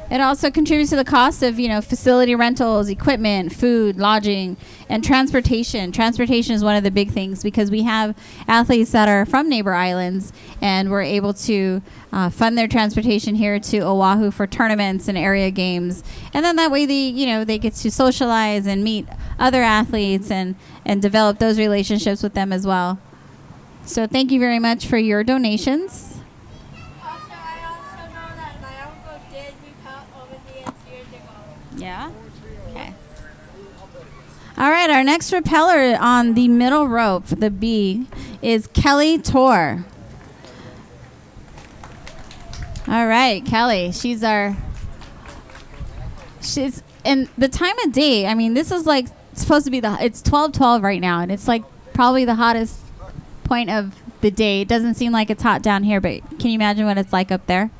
It also contributes to the cost of, facility rentals, equipment, food, lodging, and transportation. Transportation is one of the big things because we have athletes that are from neighbor islands, and we're able to fund their transportation here to Oahu for tournaments and area games. And then that way they get to socialize and meet other athletes and develop those relationships with them as well. So thank you very much for your donations. Yeah? Okay. All right, our next repeller on the middle rope, the B, is Kelly Tor. All right, Kelly. She's in the time of day. I mean, this is like supposed to be it's 12:12 right now, and it's like probably the hottest point of the day. It doesn't seem like it's hot down here, but can you imagine what it's like up there?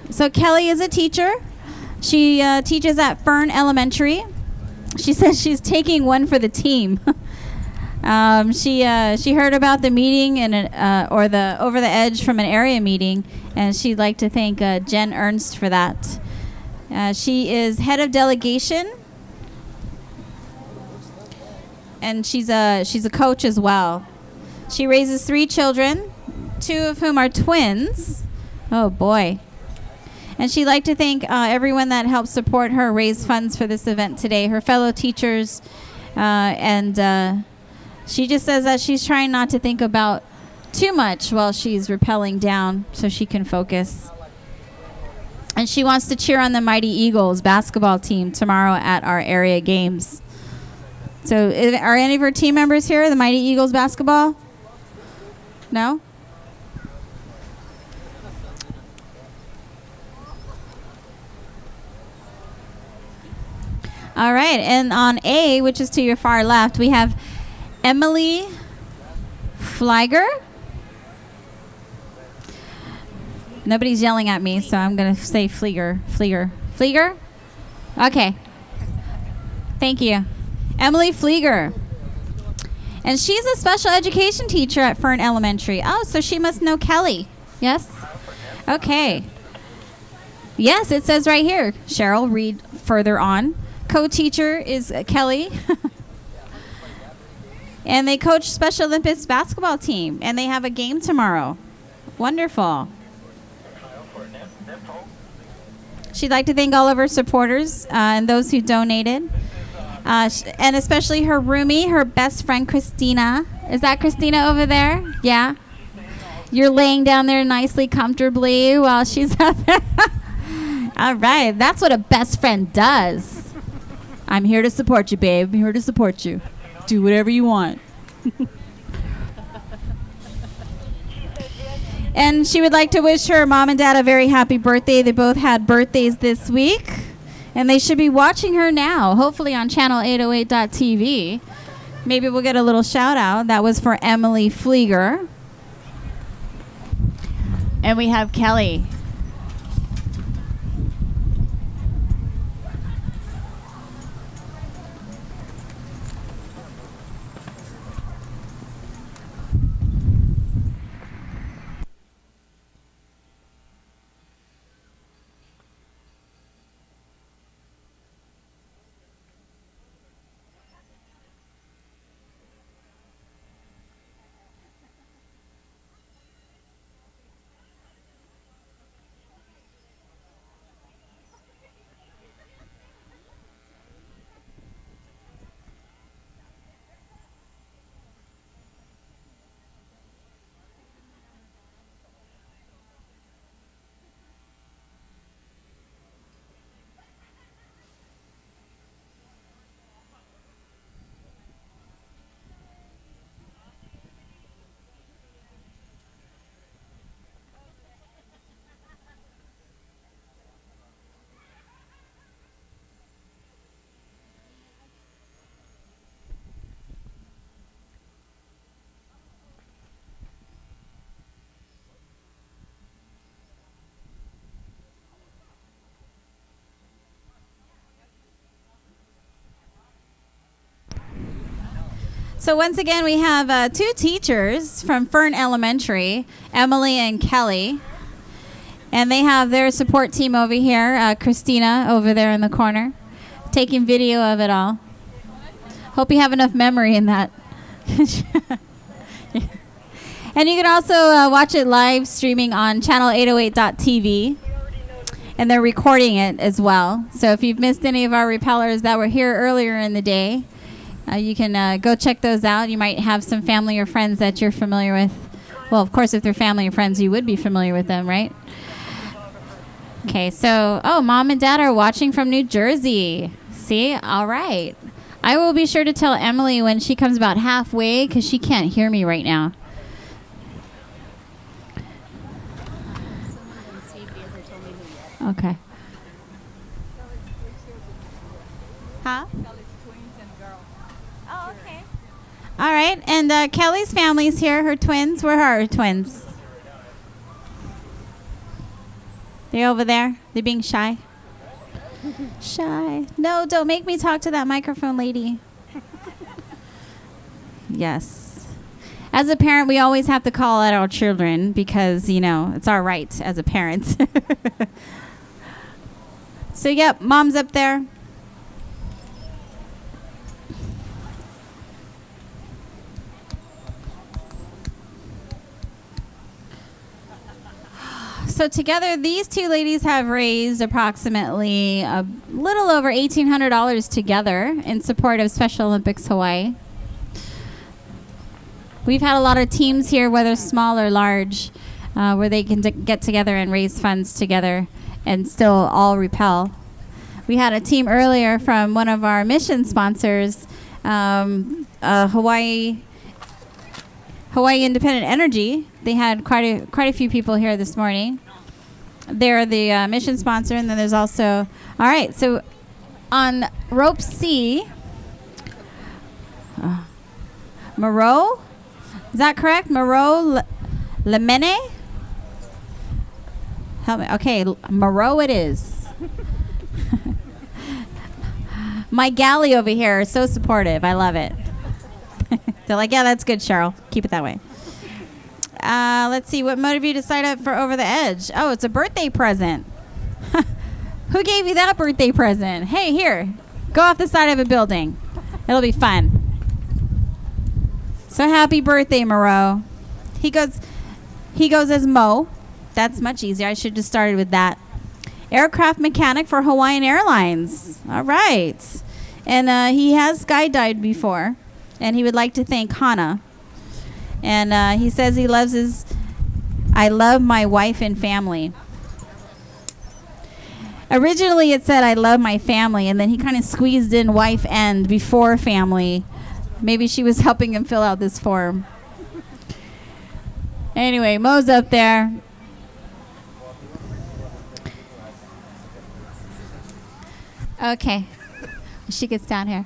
So Kelly is a teacher. She teaches at Fern Elementary. She says she's taking one for the team. She heard about the meeting or the Over the Edge from an area meeting, and she'd like to thank Jen Ernst for that. She is head of delegation, and she's a coach as well. She raises 3 children, 2 of whom are twins. Oh boy. And she'd like to thank everyone that helped support her raise funds for this event today, her fellow teachers. And she just says that she's trying not to think about too much while she's rappelling down so she can focus. And she wants to cheer on the Mighty Eagles basketball team tomorrow at our area games. So are any of her team members here, the Mighty Eagles basketball? No? All right, and on A, which is to your far left, we have Emily Flieger. Nobody's yelling at me, so I'm going to say Flieger. Flieger? Okay. Thank you. Emily Flieger. And she's a special education teacher at Fern Elementary. Oh, so she must know Kelly. Yes? Okay. Yes, it says right here. Cheryl, read further on. Co-teacher is Kelly. And they coach Special Olympics basketball team. And they have a game tomorrow. Wonderful. She'd like to thank all of her supporters and those who donated. And especially her roomie, her best friend, Christina. Is that Christina over there? Yeah? You're laying down there nicely, comfortably while she's up there. All right. That's what a best friend does. I'm here to support you, babe. I'm here to support you. Do whatever you want. And she would like to wish her mom and dad a very happy birthday. They both had birthdays this week. And they should be watching her now, hopefully on channel808.tv. Maybe we'll get a little shout out. That was for Emily Flieger. And we have Kelly. So once again, we have 2 teachers from Fern Elementary, Emily and Kelly. And they have their support team over here, Christina over there in the corner, taking video of it all. Hope you have enough memory in that. And you can also watch it live streaming on channel808.tv. And they're recording it as well. So if you've missed any of our repellers that were here earlier in the day, you can go check those out. You might have some family or friends that you're familiar with. Well, of course, if they're family or friends, you would be familiar with them, right? Okay, so, Mom and Dad are watching from New Jersey. See? All right. I will be sure to tell Emily when she comes about halfway because she can't hear me right now. Okay. Huh? Oh, okay. All right, and Kelly's family's here. Her twins. Where are her twins? They're over there. They're being shy. Shy. No, don't make me talk to that microphone lady. Yes. As a parent, we always have to call out our children because, it's our right as a parent. So, yep, Mom's up there. So together, these two ladies have raised approximately a little over $1,800 together in support of Special Olympics Hawaii. We've had a lot of teams here, whether small or large, where they can get together and raise funds together and still all repel. We had a team earlier from one of our mission sponsors, Hawaii Independent Energy. They had quite a few people here this morning. They're the mission sponsor, and then there's also... All right, so on rope C, Moreau, is that correct? Moreau Lemene? Help me. Okay, Moreau it is. My galley over here is so supportive. I love it. They're like, yeah, that's good, Cheryl. Keep it that way. Let's see. What motivated you to sign up for Over the Edge? Oh, it's a birthday present. Who gave you that birthday present? Hey, here. Go off the side of a building. It'll be fun. So happy birthday, Moreau. He goes as Mo. That's much easier. I should have started with that. Aircraft mechanic for Hawaiian Airlines. All right. And he has skydived before. And he would like to thank Hana. And he says he loves I love my wife and family. Originally it said I love my family. And then he kind of squeezed in wife and before family. Maybe she was helping him fill out this form. Anyway, Mo's up there. Okay. She gets down here.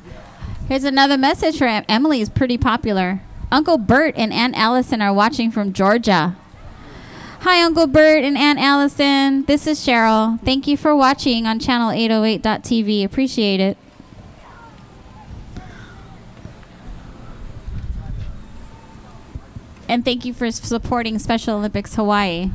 Here's another message for Emily. Is pretty popular. Uncle Bert and Aunt Allison are watching from Georgia. Hi, Uncle Bert and Aunt Allison. This is Cheryl. Thank you for watching on channel808.tv. Appreciate it. And thank you for supporting Special Olympics Hawaii.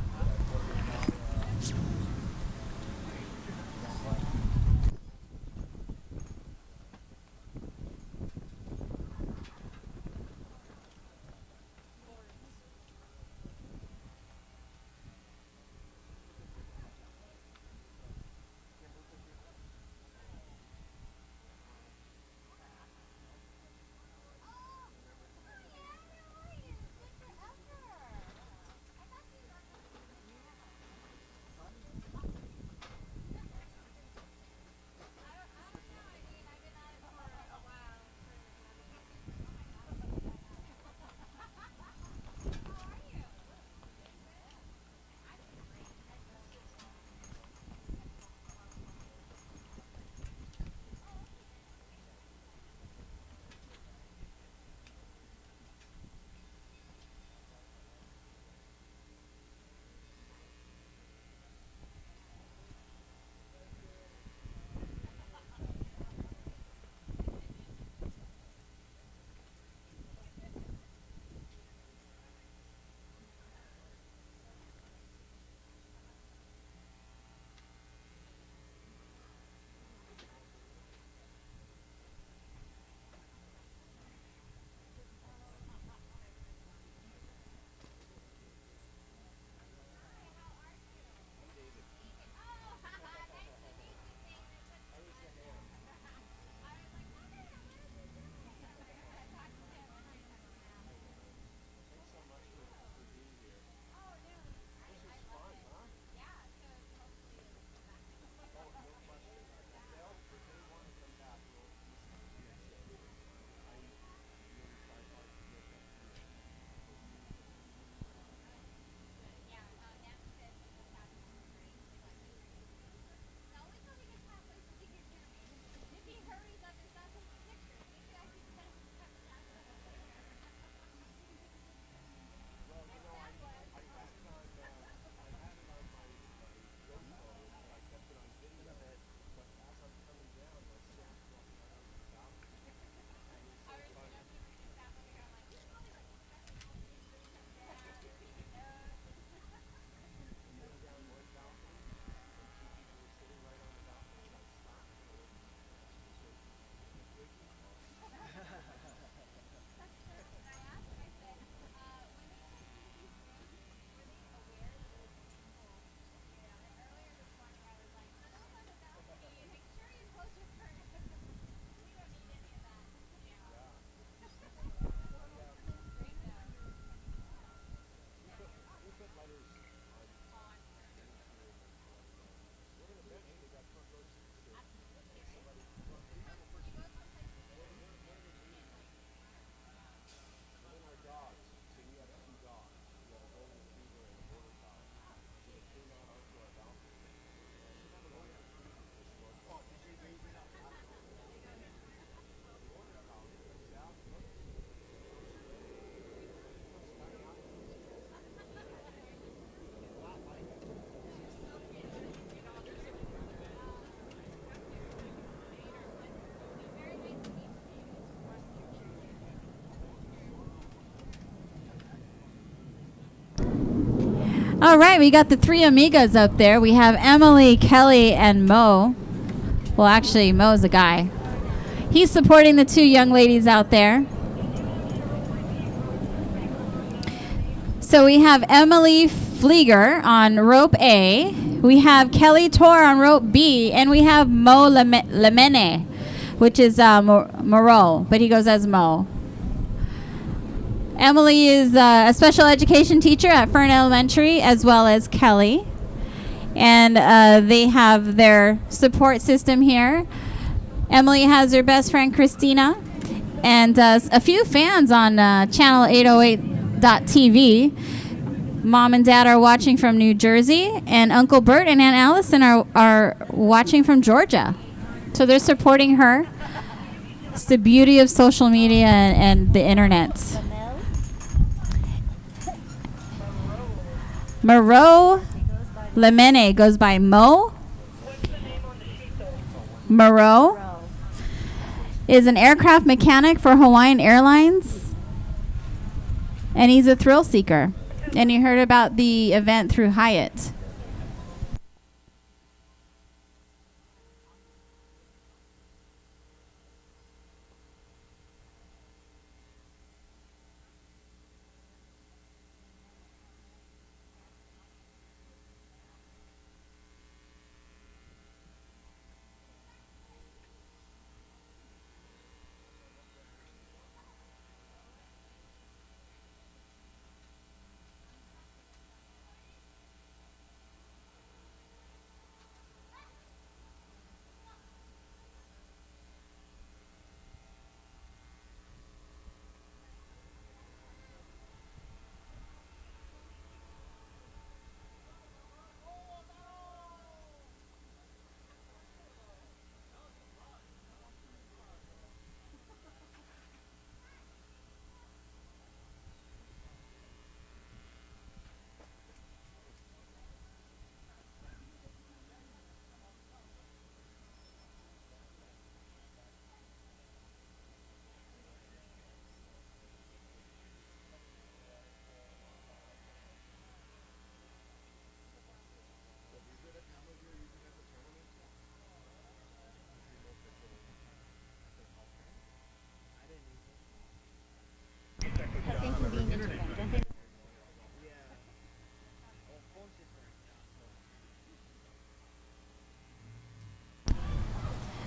All right, we got the three amigas up there. We have Emily, Kelly, and Mo. Well, actually, Mo's a guy. He's supporting the two young ladies out there. So we have Emily Flieger on rope A. We have Kelly Tor on rope B. And we have Mo Lemene, which is Moreau, but he goes as Mo. Emily is a special education teacher at Fern Elementary, as well as Kelly. And they have their support system here. Emily has her best friend, Christina, and a few fans on channel 808.tv. Mom and Dad are watching from New Jersey, and Uncle Bert and Aunt Allison are watching from Georgia. So they're supporting her. It's the beauty of social media and the internet. Moreau Lemene goes by Mo. Moreau is an aircraft mechanic for Hawaiian Airlines, and he's a thrill seeker. And you heard about the event through Hyatt.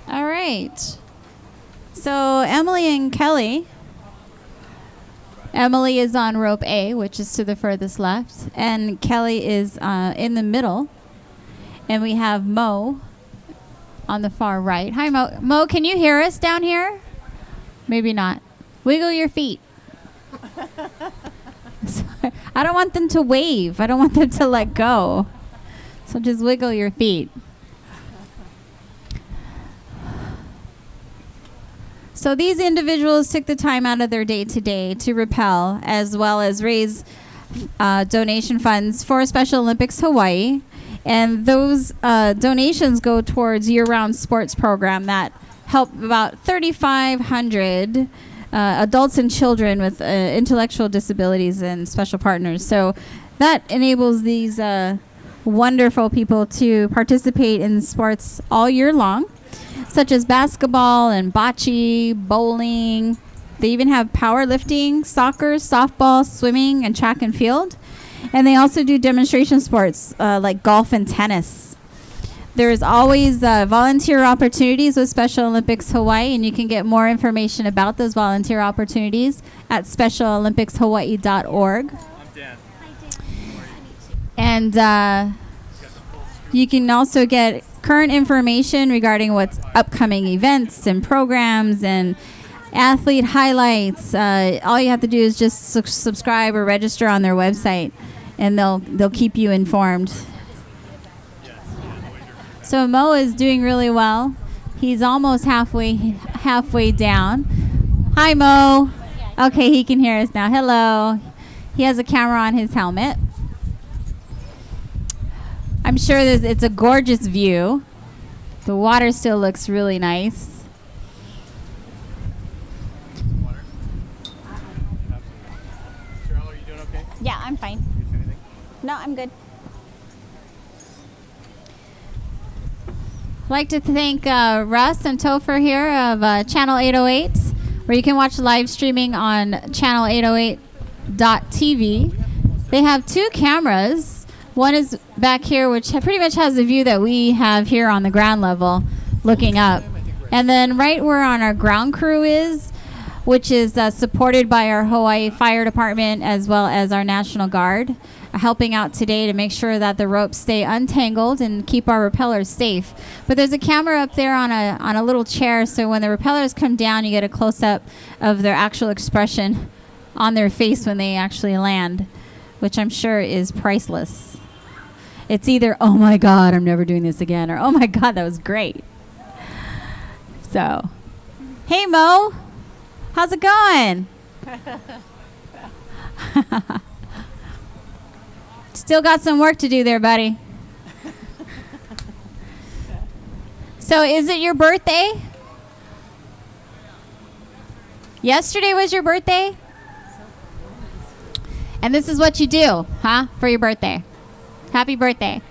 All right. So Emily and Kelly. Emily is on rope A, which is to the furthest left, and Kelly is in the middle. And we have Mo on the far right. Hi, Mo. Mo, can you hear us down here? Maybe not. Wiggle your feet. I don't want them to wave. I don't want them to let go. So just wiggle your feet. So these individuals took the time out of their day-to-day to rappel, as well as raise donation funds for Special Olympics Hawaii. And those donations go towards year-round sports program that help about 3,500 adults and children with intellectual disabilities and special partners. So that enables these wonderful people to participate in sports all year long, such as basketball and bocce, bowling. They even have powerlifting, soccer, softball, swimming, and track and field. And they also do demonstration sports like golf and tennis. There's always volunteer opportunities with Special Olympics Hawaii, and you can get more information about those volunteer opportunities at specialolympicshawaii.org. I'm Dan. And you can also get current information regarding what's upcoming events and programs and athlete highlights. All you have to do is just subscribe or register on their website, and they'll keep you informed. So Mo is doing really well. He's almost halfway down. Hi, Mo. Okay, he can hear us now. Hello. He has a camera on his helmet. I'm sure it's a gorgeous view. The water still looks really nice. Water? Cheryl, are you doing okay? Yeah, I'm fine. Anything? No, I'm good. like to thank Russ and Topher here of Channel 808, where you can watch live streaming on channel808.tv. They have 2 cameras. One is back here, which pretty much has the view that we have here on the ground level, looking up. And then right where on our ground crew is, which is supported by our Hawaii Fire Department as well as our National Guard, helping out today to make sure that the ropes stay untangled and keep our repellers safe. But there's a camera up there on a little chair, so when the repellers come down, you get a close-up of their actual expression on their face when they actually land, which I'm sure is priceless. It's either, oh my God, I'm never doing this again, or oh my God, that was great. So, hey Mo, how's it going? Still got some work to do there, buddy. So is it your birthday? Yesterday was your birthday? And this is what you do, huh, for your birthday. Happy birthday.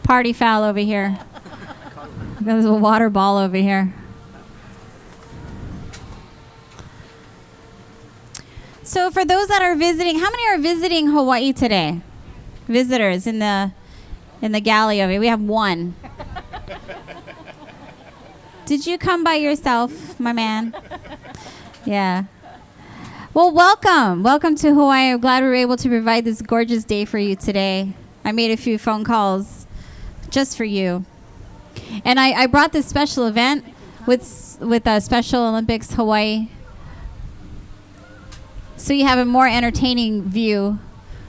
Party foul over here. There's a water ball over here. So for those that are visiting, how many are visiting Hawaii today? Visitors in the galley over here. We have 1. Did you come by yourself, my man? Yeah. Well, welcome. Welcome to Hawaii. I'm glad we were able to provide this gorgeous day for you today. I made a few phone calls just for you. And I brought this special event with Special Olympics Hawaii, so you have a more entertaining view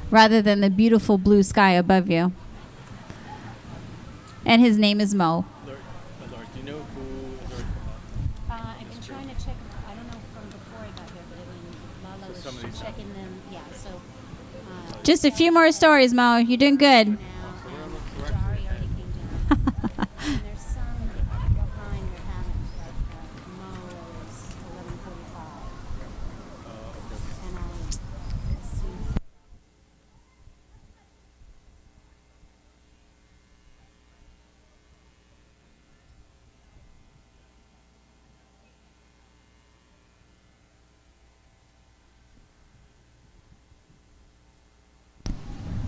rather than the beautiful blue sky above you. And his name is Mo. Lord, do you know who Lord I've been trying to check, I don't know from before I got here, but I mean, Lala was checking them, yeah, so. Just a few more stories, Mo. You're doing good. Now, Jari already came down. And there's some behind their hammocks, like Mo is 11:45. And let's see.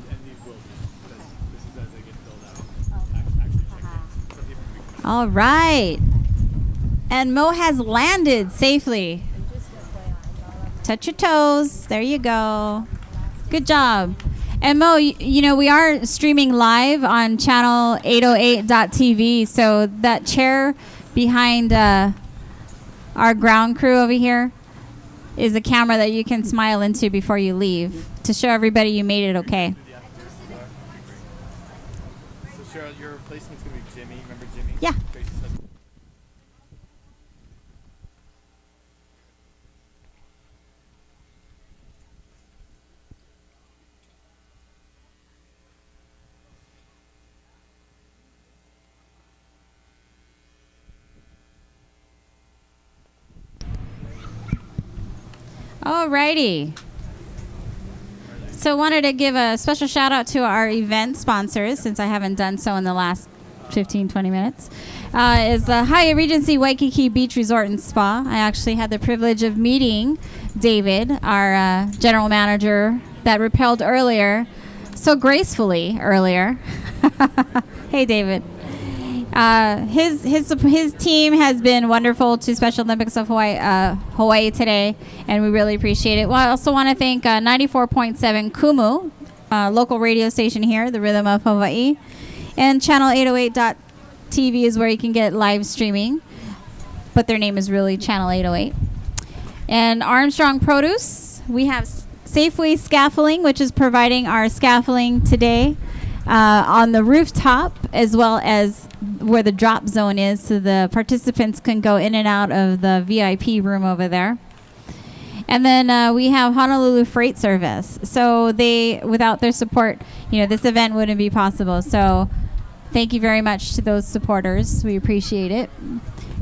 and these will be, because this is as they get filled out. Actually check it. Some people can be All right. And Mo has landed safely. Touch your toes. There you go. Good job. And Mo, you know, we are streaming live on channel 808.tv. So that chair behind our ground crew over here is a camera that you can smile into before you leave to show everybody you made it okay. So Cheryl, your replacement's going to be Jimmy. Remember Jimmy? Yeah. Grace's husband. Alrighty. So wanted to give a special shout out to our event sponsors, since I haven't done so in the last 15, 20 minutes. Is the Hyatt Regency Waikiki Beach Resort and Spa. I actually had the privilege of meeting David, our general manager that rappelled earlier, so gracefully earlier. Hey, David. His team has been wonderful to Special Olympics of Hawaii today, and we really appreciate it. Well, I also want to thank 94.7 Kumu, local radio station here, the Rhythm of Hawaii, and channel 808.tv is where you can get live streaming, but their name is really Channel 808. And Armstrong Produce, we have Safeway Scaffolding, which is providing our scaffolding today on the rooftop, as well as where the drop zone is, so the participants can go in and out of the VIP room over there. And then we have Honolulu Freight Service. So without their support, this event wouldn't be possible. So thank you very much to those supporters. We appreciate it.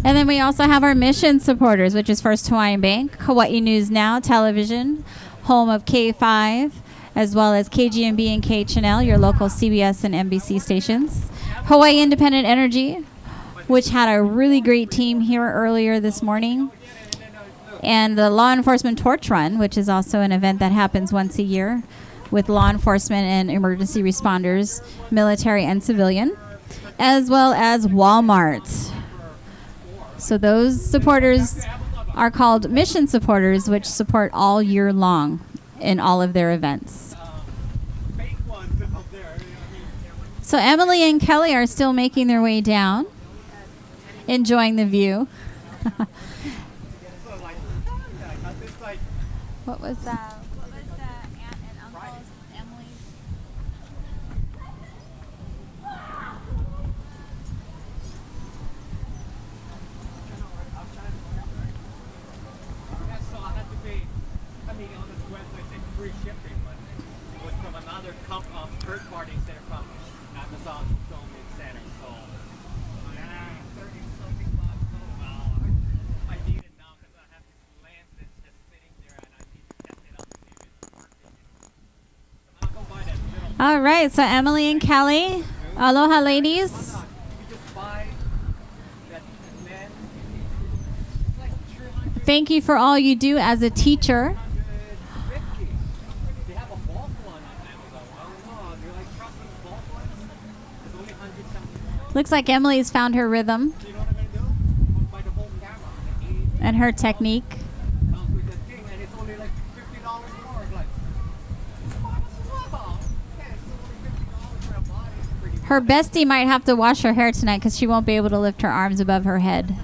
And then we also have our mission supporters, which is First Hawaiian Bank, Hawaii News Now Television, home of K5, as well as KGMB and KHNL, your local CBS and NBC stations. Hawaii Independent Energy, which had a really great team here earlier this morning. And the Law Enforcement Torch Run, which is also an event that happens once a year with law enforcement and emergency responders, military and civilian, as well as Walmart. So those supporters are called mission supporters, which support all year long in all of their events. So Emily and Kelly are still making their way down, enjoying the view. What was that? What was the aunt and uncle's, Emily's? So I had to pay, on the website said free shipping, but it was from another third party instead of from Amazon fulfillment center. So, yeah, 30 something bucks. Oh, wow. I need it now because I have this lamp that's just sitting there and I need to test it out to see if it's working. So I'll go buy that little. All right, so Emily and Kelly. Aloha, ladies. You just buy that lens. It's like 300. Thank you for all you do as a teacher. 150. They have a bulk one on Amazon. I don't know. They're like trusting bulk ones. It's only 170. Looks like Emily's found her rhythm So you know what I'm gonna do? I'm gonna buy the whole camera. The 80 and her technique. comes with the thing, and it's only like $50 more. It's like, wow. Yeah, it's only $50 for a body. It's pretty. Her bestie might have to wash her hair tonight because she won't be able to lift her arms above her head.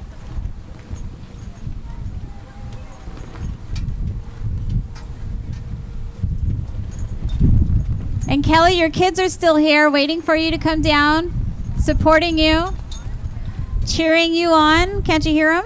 And Kelly, your kids are still here waiting for you to come down, supporting you, cheering you on. Can't you hear them?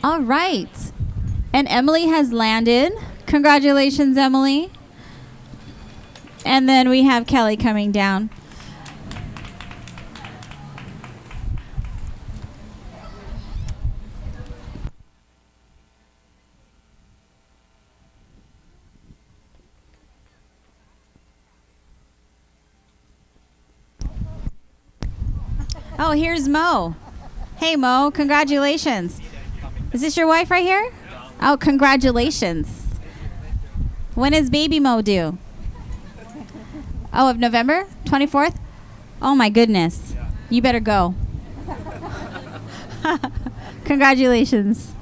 All right. And Emily has landed. Congratulations, Emily. And then we have Kelly coming down. Oh, here's Mo. Hey, Mo, congratulations. Is this your wife right here? Oh, congratulations. When is baby Mo due? Oh, of November 24th? Oh, my goodness. You better go. Congratulations.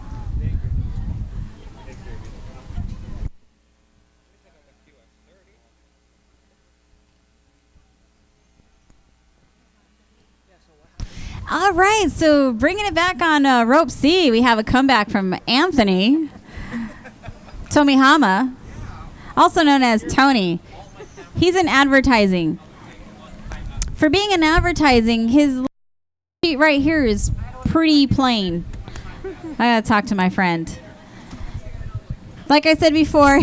All right, so bringing it back on Rope C, we have a comeback from Anthony Tomihama, also known as Tony. He's in advertising. For being in advertising, his sheet right here is pretty plain. I gotta talk to my friend. Like I said before,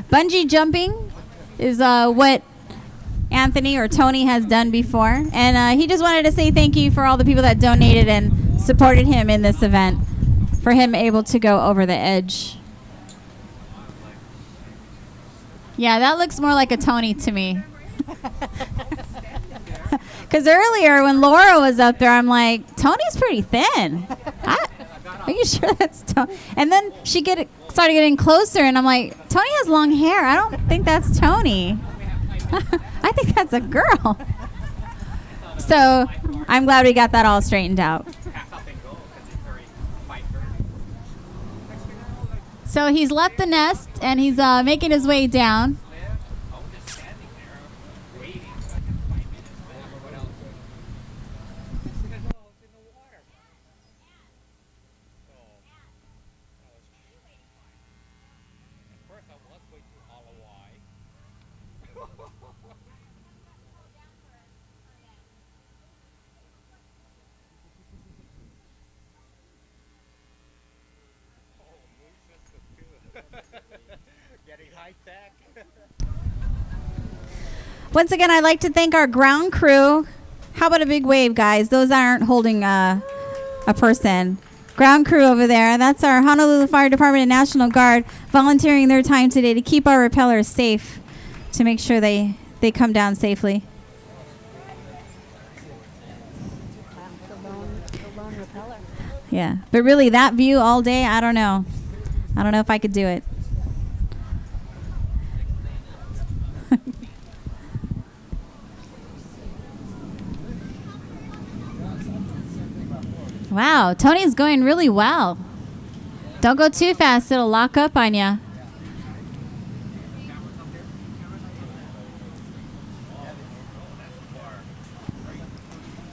bungee jumping is what Anthony or Tony has done before, and he just wanted to say thank you for all the people that donated and supported him in this event, for him able to go over the edge. Yeah, that looks more like a Tony to me. Because earlier when Laura was up there, I'm like, Tony's pretty thin. Are you sure that's Tony? And then started getting closer, and I'm like, Tony has long hair. I don't think that's Tony. I think that's a girl. So I'm glad we got that all straightened out. Pack up and go because it's very fighter. So he's left the nest, and he's making his way down. Oh, just standing there, waiting for like 5 minutes. What else? It's in the water. So, at first I was going to holler why. Getting high tech. Once again, I'd like to thank our ground crew. How about a big wave, guys? Those aren't holding a person. Ground crew over there. That's our Honolulu Fire Department and National Guard volunteering their time today to keep our repellers safe, to make sure they come down safely. The lone repeller. Yeah, but really, that view all day, I don't know. I don't know if I could do it. Wow, Tony's going really well. Don't go too fast, it'll lock up on you.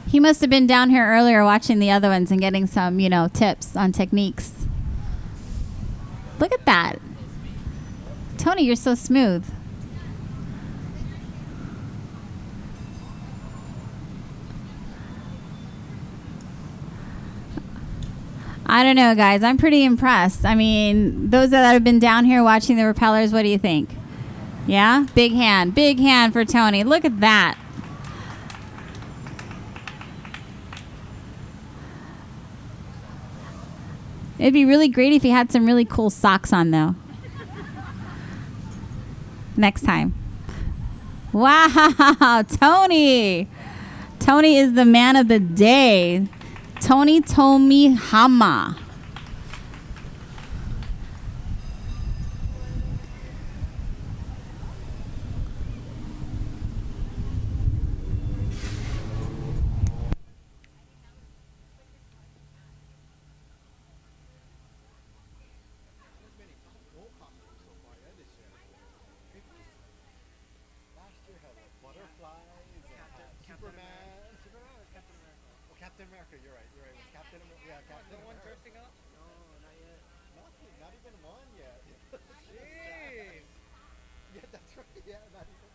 He must have been down here earlier watching the other ones and getting some, tips on techniques. Look at that. Tony, you're so smooth. I don't know, guys. I'm pretty impressed. I mean, those that have been down here watching the repellers, what do you think? Yeah? Big hand. Big hand for Tony. Look at that. It'd be really great if he had some really cool socks on, though. Next time. Wow, Tony. Tony is the man of the day. Tony Tomihama. Captain America, you're right. Captain America, yeah, Captain America. No one dressing up? No, not yet. Nothing, not even one yet. Jeez. Yeah, that's right. Yeah, not even.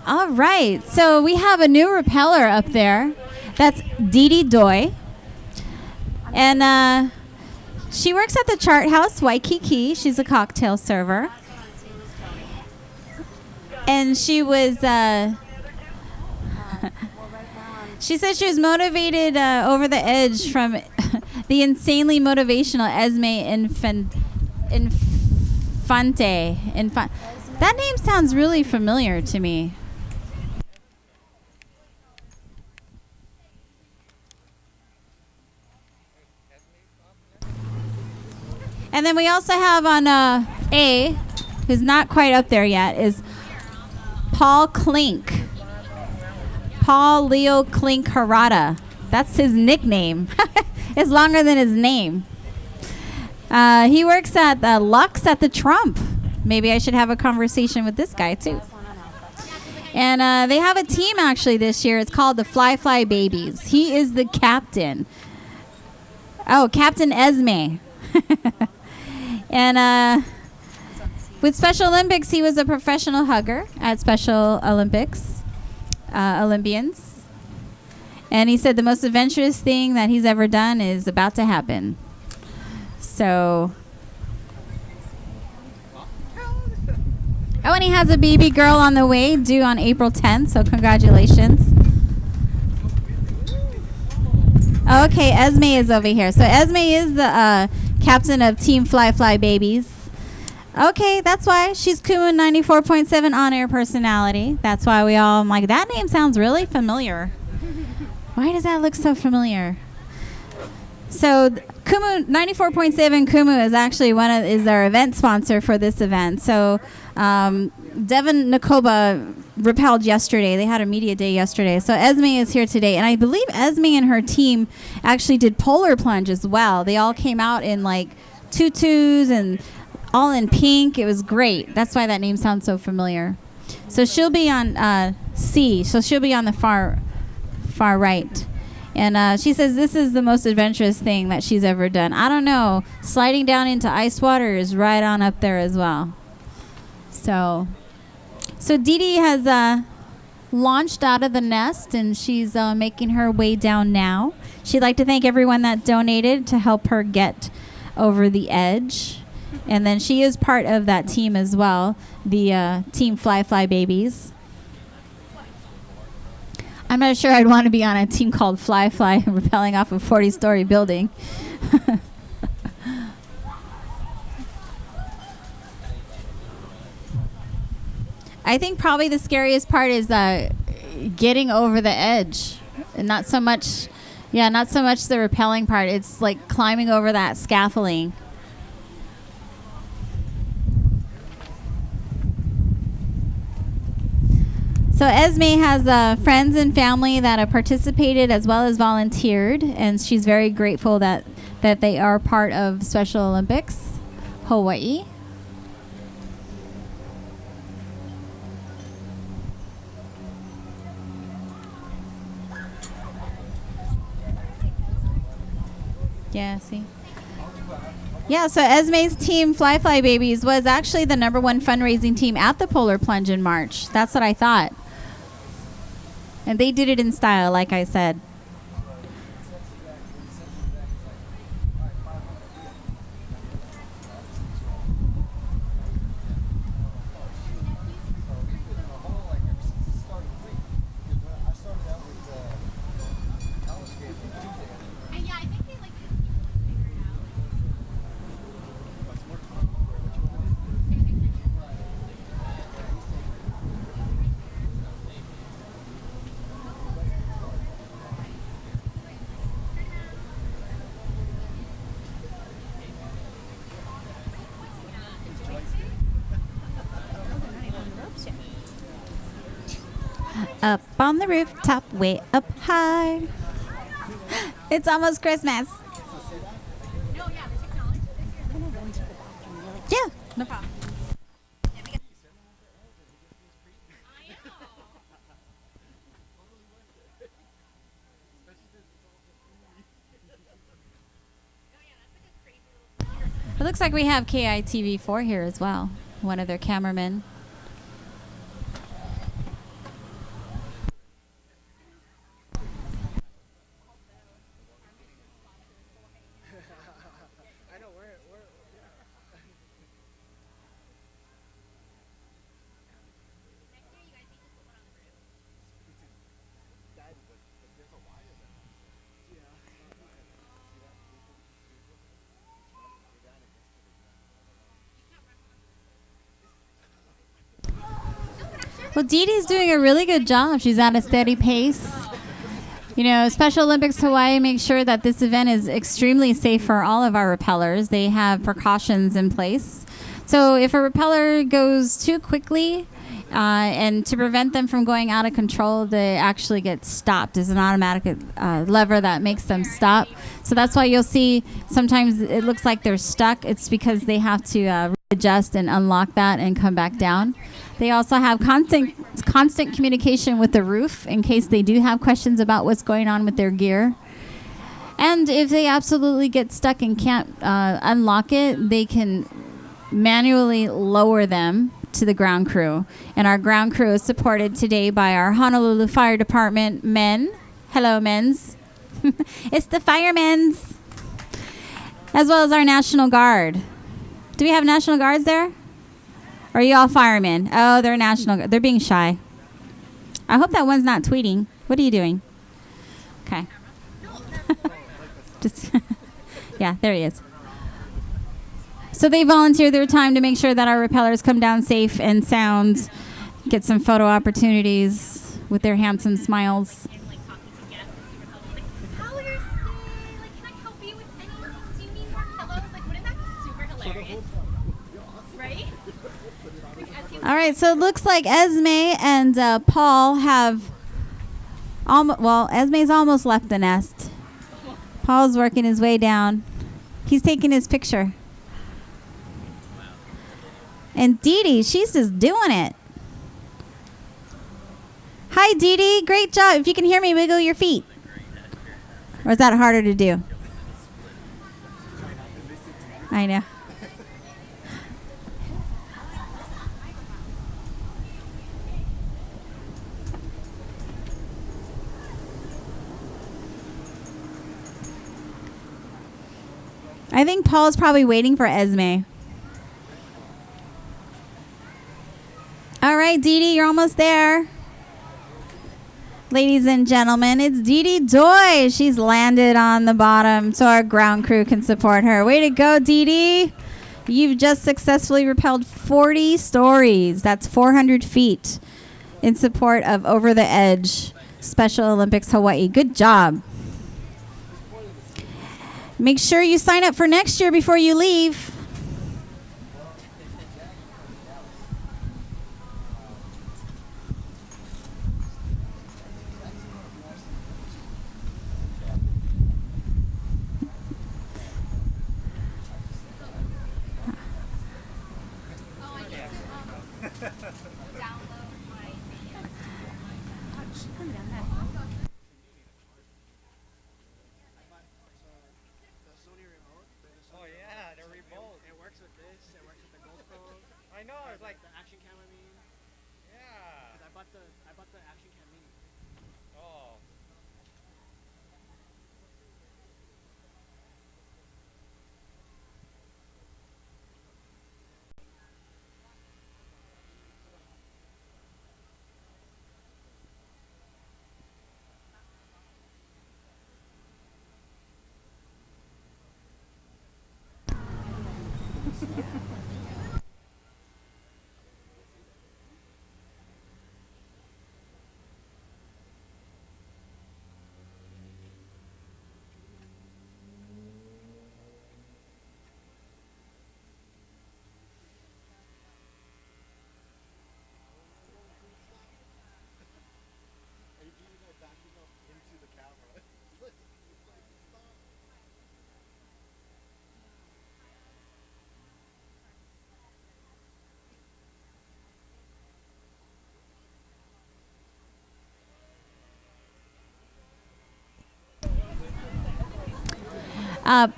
All right, so we have a new repeller up there. That's Dee Dee Doi. And she works at the Chart House, Waikiki. She's a cocktail server. And she was, she said she was motivated over the edge from the insanely motivational Esme Infante. That name sounds really familiar to me. And then we also have on A, who's not quite up there yet, is Paul Klink. Paul Leo Klink Harada. That's his nickname. It's longer than his name. He works at Lux at the Trump. Maybe I should have a conversation with this guy too. And they have a team actually this year. It's called the Fly Fly Babies. He is the captain. Oh, Captain Esme. And with Special Olympics, he was a professional hugger at Special Olympics. Olympians. And he said the most adventurous thing that he's ever done is about to happen. So, oh, and he has a baby girl on the way, due on April 10th. So congratulations. Okay, Esme is over here. So Esme is the captain of Team Fly Fly Babies. Okay, that's why she's Kumu 94.7 on-air personality. That's why I'm like, that name sounds really familiar. Why does that look so familiar? So Kumu 94.7 Kumu is actually is our event sponsor for this event. So Devin Nakoba repelled yesterday. They had a media day yesterday. So Esme is here today. And I believe Esme and her team actually did polar plunge as well. They all came out in like tutus and all in pink. It was great. That's why that name sounds so familiar. So she'll be on C. So she'll be on the far right. And she says this is the most adventurous thing that she's ever done. I don't know. Sliding down into ice water is right on up there as well. So Dee Dee has launched out of the nest, and she's making her way down now. She'd like to thank everyone that donated to help her get over the edge. And then she is part of that team as well, the Team Fly Fly Babies. I'm not sure I'd want to be on a team called Fly Fly rappelling off a 40-story building. I think probably the scariest part is getting over the edge, and not so much the rappelling part. It's like climbing over that scaffolding. So Esme has friends and family that have participated as well as volunteered, and she's very grateful that they are part of Special Olympics Hawaii. Yeah, see? Yeah, so Esme's team, Fly Fly Babies, was actually the #1 fundraising team at the Polar Plunge in March. That's what I thought. And they did it in style, like I said. Up on the rooftop, way up high. It's almost Christmas. Yeah, no problem. It looks like we have KITV4 here as well, one of their cameramen. Well, Dee Dee's doing a really good job. She's at a steady pace. You know, Special Olympics Hawaii makes sure that this event is extremely safe for all of our rappellers. They have precautions in place. So if a rappeller goes too quickly, and to prevent them from going out of control, they actually get stopped. There's an automatic lever that makes them stop. So that's why you'll see sometimes it looks like they're stuck. It's because they have to adjust and unlock that and come back down. They also have constant communication with the roof in case they do have questions about what's going on with their gear. And if they absolutely get stuck and can't unlock it, they can manually lower them to the ground crew. And our ground crew is supported today by our Honolulu Fire Department men. Hello, men's. It's the firemen's. As well as our National Guard. Do we have National Guards there? Or are you all firemen? Oh, they're National. They're being shy. I hope that one's not tweeting. What are you doing? Okay. Just yeah, there he is. So they volunteer their time to make sure that our repellers come down safe and sound, get some photo opportunities with their handsome smiles. And like talking to guests as super helpful. Like, how are your stay? Like, can I help you with anything? Do you need more pillows? Like, wouldn't that be super hilarious? Right? Like, as he's All right, so it looks like Esme and Paul have Esme's almost left the nest. Paul's working his way down. He's taking his picture. And Dee Dee, she's just doing it. Hi, Dee Dee. Great job. If you can hear me, wiggle your feet. Or is that harder to do? I know. I think Paul's probably waiting for Esme. All right, Dee Dee, you're almost there. Ladies and gentlemen, it's Dee Dee Doi. She's landed on the bottom so our ground crew can support her. Way to go, Dee Dee. You've just successfully rappelled 40 stories. That's 400 feet in support of Over the Edge Special Olympics Hawaii. Good job. Make sure you sign up for next year before you leave. Oh yeah, the remote. It works with this. It works with the GoPro. I know. It's like the action cam. I mean, yeah. 'Cause I bought the action cam mini. Oh.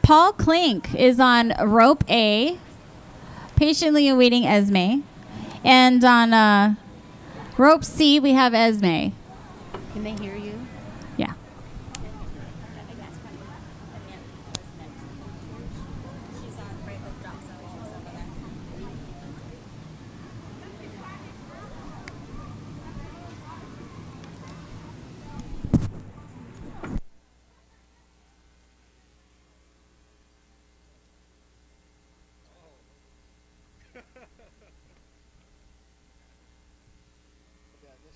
Paul Klink is on rope A, patiently awaiting Esme. And on rope C, we have Esme. Can they hear you? Yeah. she's on right with drop zone. She's over there.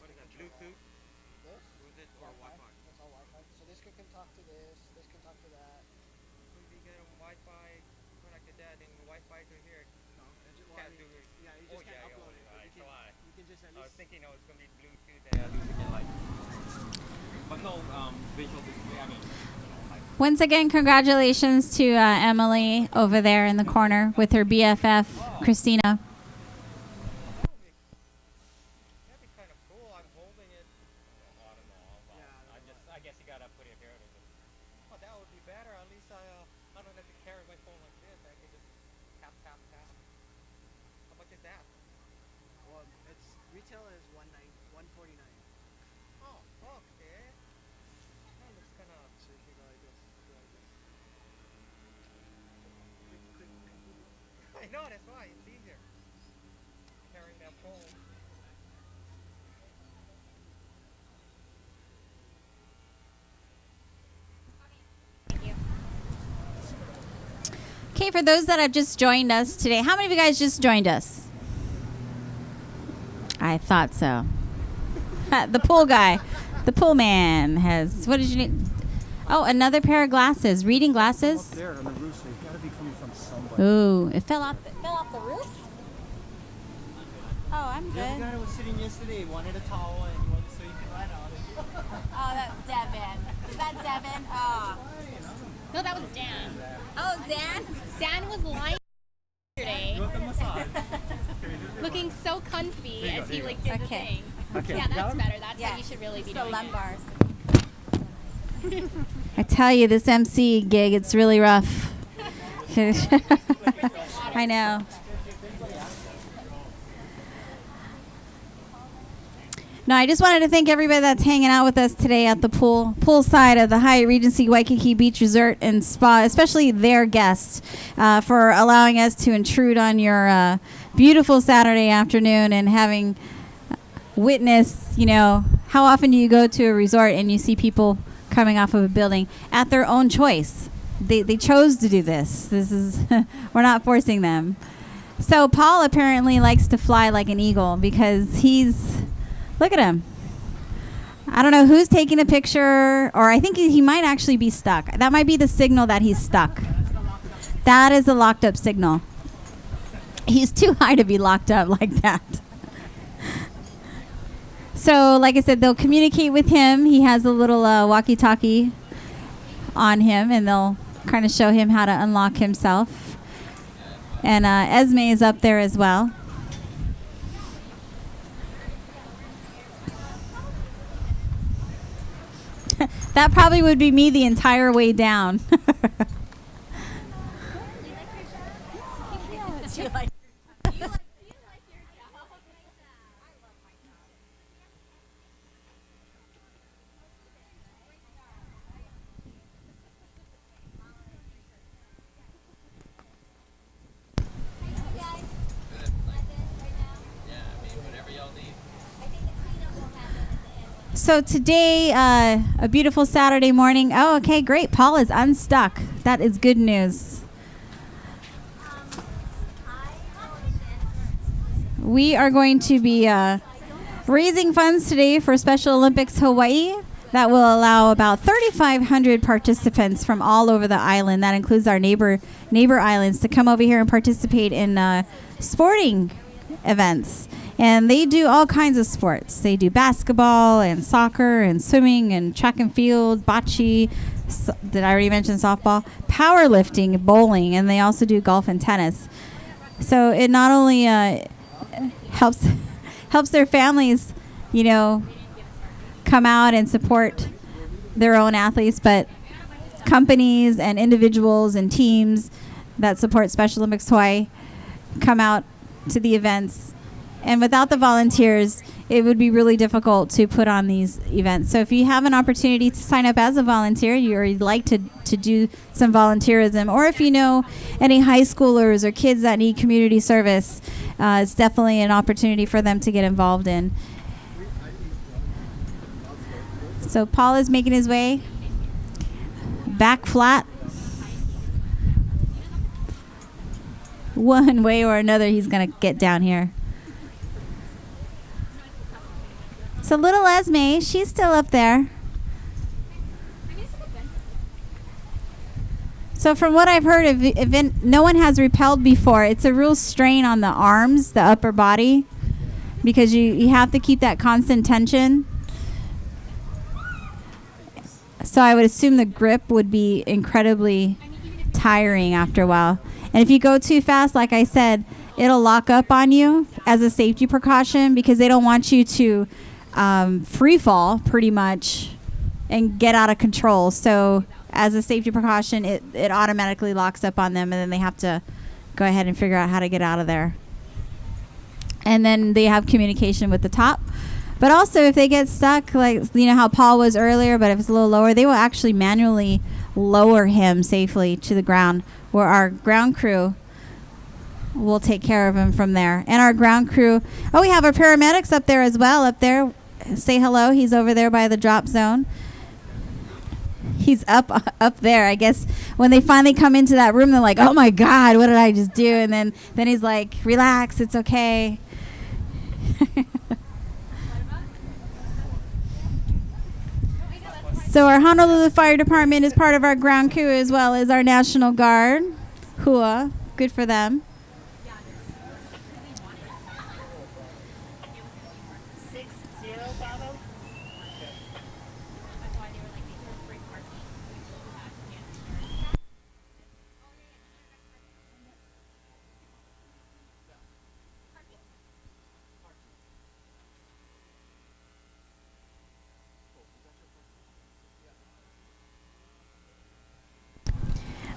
What is that? Bluetooth? This? Was it or Wi-Fi? That's all Wi-Fi. So this can talk to this can talk to that. If you get a Wi-Fi connected that, then Wi-Fi to here. No, Can't do it. Yeah, you Oh, just can't upload it. Right, You so I can just at was least. thinking it was gonna be Bluetooth and at least you can like, but no visual display. I mean, Once again, congratulations to Emily over there in the corner with her BFF, Christina. that'd be kind of cool. I'm holding it. Oh, I don't know. Well, Yeah, I guess you gotta put it here. Oh, that would be better. At least I don't have to carry my phone like this. I can just tap tap tap. How much is that? Well, it's retail is 149. Oh, okay. That looks kind of. So you can go like this. Go like this. Click, click. I know, that's why it's easier. Carrying that pole. Okay, for those that have just joined us today, how many of you guys just joined us? I thought so. The pool guy, the pool man has, what did you need? Oh, another pair of glasses, reading glasses. There on the roof, so it's got to be coming from somebody. Ooh, it fell off the roof? Oh, I'm The other good. guy that was sitting yesterday wanted a towel and he wanted so he could ride on it. Oh, that's Devin. Is that Devin? Oh. No, that was Dan. Oh, Dan? Dan was lying yesterday, You want the massage? looking so comfy as he like did the Okay. thing. Okay. Yeah, that's better. That's how you should really be the doing lumbars. I tell you, this MC gig, it's really rough. I know. No, I just wanted to thank everybody that's hanging out with us today at the pool side of the Hyatt Regency Waikiki Beach Resort and Spa, especially their guests, for allowing us to intrude on your beautiful Saturday afternoon and having witness, how often do you go to a resort and you see people coming off of a building at their own choice? They chose to do this. This is we're not forcing them. So Paul apparently likes to fly like an eagle because look at him. I don't know who's taking a picture, or I think he might actually be stuck. That might be the signal that he's stuck. That is a locked up signal. He's too high to be locked up like that. So, like I said, they'll communicate with him. He has a little walkie-talkie on him, and they'll kind of show him how to unlock himself. And Esme is up there as well. That probably would be me the entire way down. So today, a beautiful Saturday morning. Oh, okay, great. Paul is unstuck. That is good news. We are going to be raising funds today for Special Olympics Hawaii. That will allow about 3,500 participants from all over the island. That includes our neighbor islands to come over here and participate in sporting events. And they do all kinds of sports. They do basketball and soccer and swimming and track and field, bocce. Did I already mention softball? Powerlifting, bowling, and they also do golf and tennis. So it not only helps their families, come out and support their own athletes, but companies and individuals and teams that support Special Olympics Hawaii come out to the events. And without the volunteers, it would be really difficult to put on these events. So if you have an opportunity to sign up as a volunteer, you'd like to do some volunteerism, or if you know any high schoolers or kids that need community service, it's definitely an opportunity for them to get involved in. So Paul is making his way back flat. One way or another, he's going to get down here. So little Esme, she's still up there. So from what I've heard, if no one has rappelled before, it's a real strain on the arms, the upper body, because you have to keep that constant tension. So I would assume the grip would be incredibly tiring after a while. And if you go too fast, like I said, it'll lock up on you as a safety precaution, because they don't want you to free fall pretty much and get out of control. So as a safety precaution, it automatically locks up on them, and then they have to go ahead and figure out how to get out of there. and then they have communication with the top. But also, if they get stuck, like you know how Paul was earlier, but if it's a little lower, they will actually manually lower him safely to the ground, where our ground crew will take care of him from there. And our ground crew, oh, we have our paramedics up there as well. Up there, say hello. He's over there by the drop zone. He's up there. I guess when they finally come into that room, they're like, "Oh my God, what did I just do?" And then he's like, "Relax, it's okay." So our Honolulu Fire Department is part of our ground crew as well as our National Guard. Hua, good for them.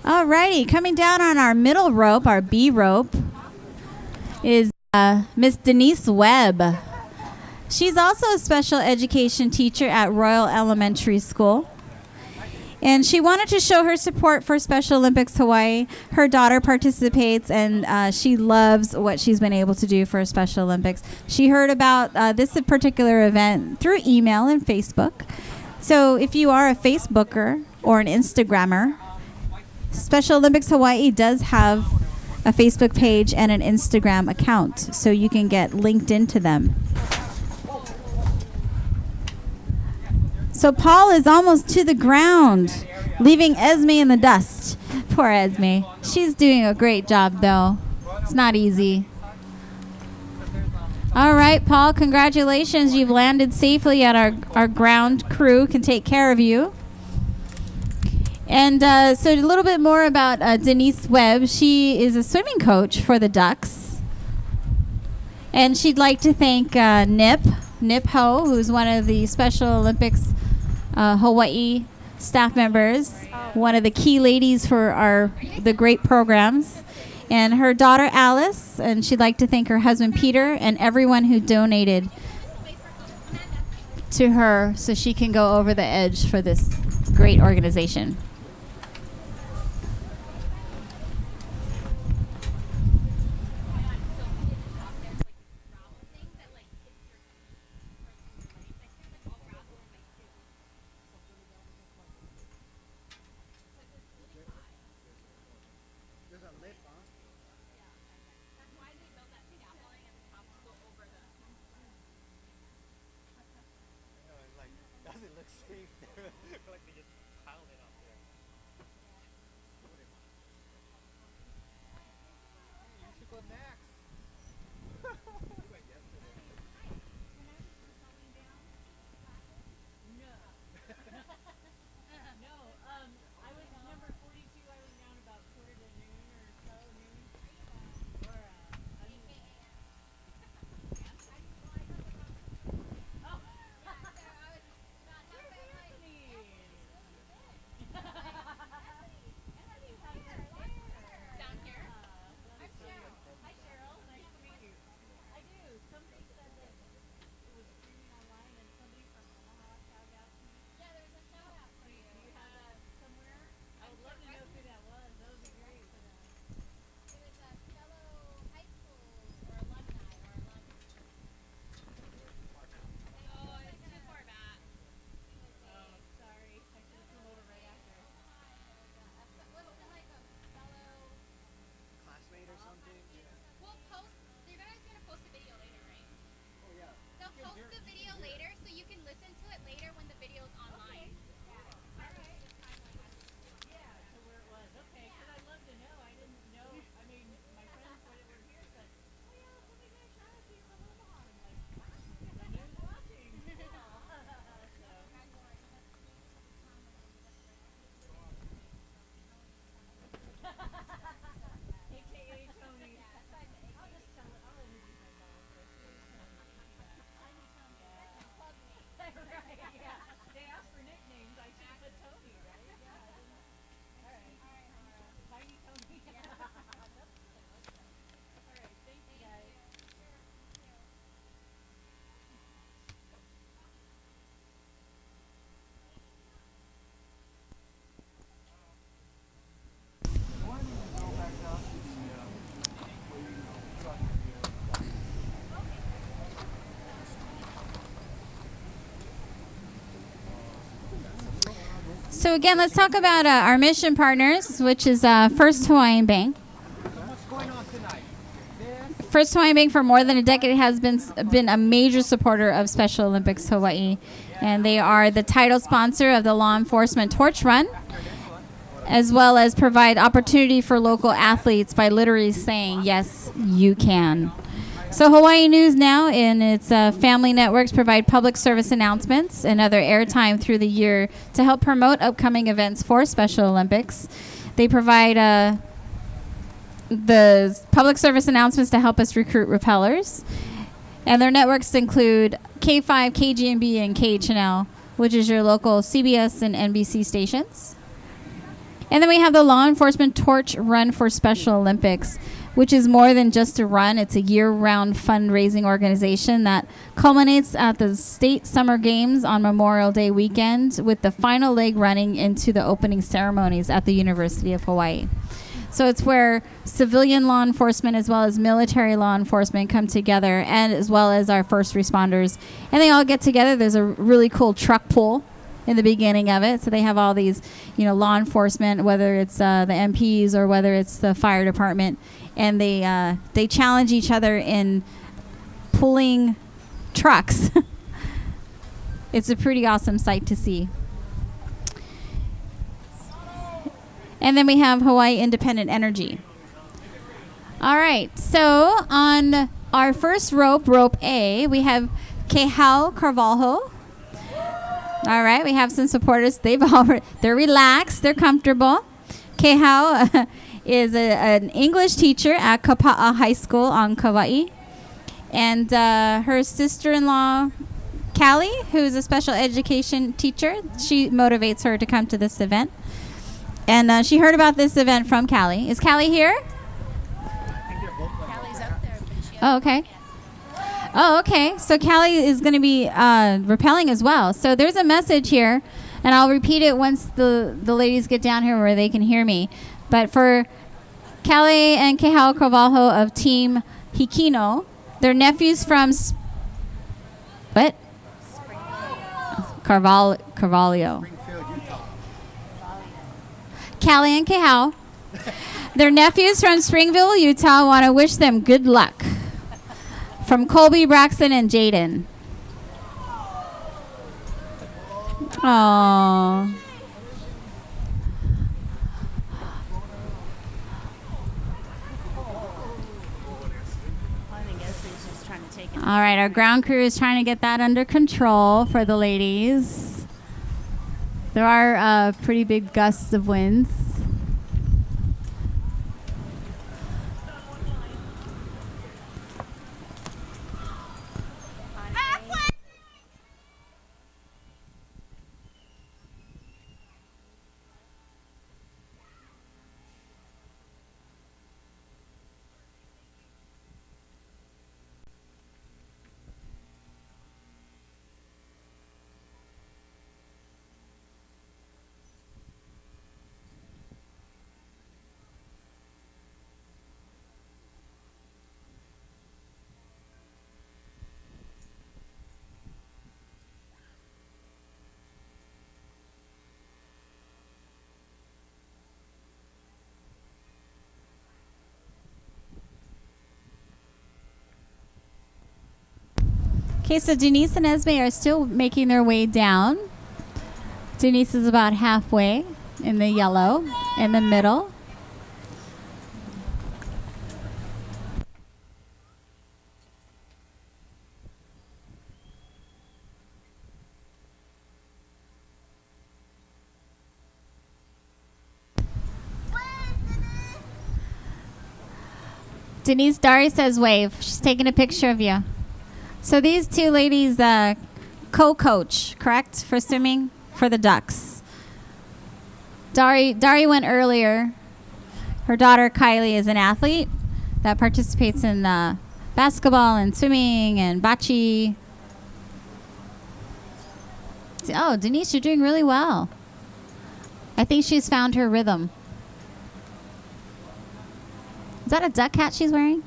Alrighty, coming down on our middle rope, our B rope, is Miss Denise Webb. She's also a special education teacher at Royal Elementary School. And she wanted to show her support for Special Olympics Hawaii. Her daughter participates, and she loves what she's been able to do for Special Olympics. She heard about this particular event through email and Facebook. So if you are a Facebooker or an Instagrammer, Special Olympics Hawaii does have a Facebook page and an Instagram account, so you can get linked into them. So Paul is almost to the ground, leaving Esme in the dust. Poor Esme. She's doing a great job, though. It's not easy. All right, Paul, congratulations. You've landed safely at our ground crew can take care of you. And so a little bit more about Denise Webb. She is a swimming coach for the Ducks. And she'd like to thank Nip Ho, who's one of the Special Olympics Hawaii staff members, one of the key ladies for the great programs, and her daughter Alice. And she'd like to thank her husband Peter and everyone who donated to her so she can go over the edge for this great organization. Doesn't look safe. Like they just piled it up there. So again, let's talk about our mission partners, which is First Hawaiian Bank. What's going on tonight? First Hawaiian Bank for more than a decade has been a major supporter of Special Olympics Hawaii, and they are the title sponsor of the Law Enforcement Torch Run, as well as provide opportunity for local athletes by literally saying, yes, you can. So Hawaii News Now and its family networks provide public service announcements and other airtime through the year to help promote upcoming events for Special Olympics. They provide the public service announcements to help us recruit rappellers. And their networks include K5, KGMB, and KHNL, which is your local CBS and NBC stations. And then we have the Law Enforcement Torch Run for Special Olympics, which is more than just a run. It's a year-round fundraising organization that culminates at the State Summer Games on Memorial Day weekend, with the final leg running into the opening ceremonies at the University of Hawaii. So it's where civilian law enforcement as well as military law enforcement come together, and as well as our first responders. And they all get together. There's a really cool truck pull in the beginning of it. So they have all these, law enforcement, whether it's the MPs or whether it's the fire department, and they challenge each other in pulling trucks. It's a pretty awesome sight to see. And then we have Hawaii Independent Energy. All right, so on our first rope A, we have Kehau Carvalho. All right, we have some supporters. They're relaxed, they're comfortable. Kehau is an English teacher at Kapa'a High School on Kauai. And her sister-in-law, Callie, who's a special education teacher, she motivates her to come to this event. And she heard about this event from Callie. Is Callie here? Callie's up there, but she Oh, okay. Oh, okay. So Callie is going to be rappelling as well. So there's a message here, and I'll repeat it once the ladies get down here where they can hear me. But for Callie and Kehau Carvalho of Team Hikino, they're nephews from what? Carvalho. Callie and Kehau. Their nephews from Springville, Utah, want to wish them good luck. From Colby, Braxton, and Jaden. Aww. All right, our ground crew is trying to get that under control for the ladies. There are pretty big gusts of winds. Okay, so Denise and Esme are still making their way down. Denise is about halfway in the yellow, in the middle. Denise, Dari says wave. She's taking a picture of you. So these two ladies co-coach, correct, for swimming for the Ducks. Dari went earlier. Her daughter Kylie is an athlete that participates in basketball and swimming and bocce. Oh, Denise, you're doing really well. I think she's found her rhythm. Is that a duck hat she's wearing?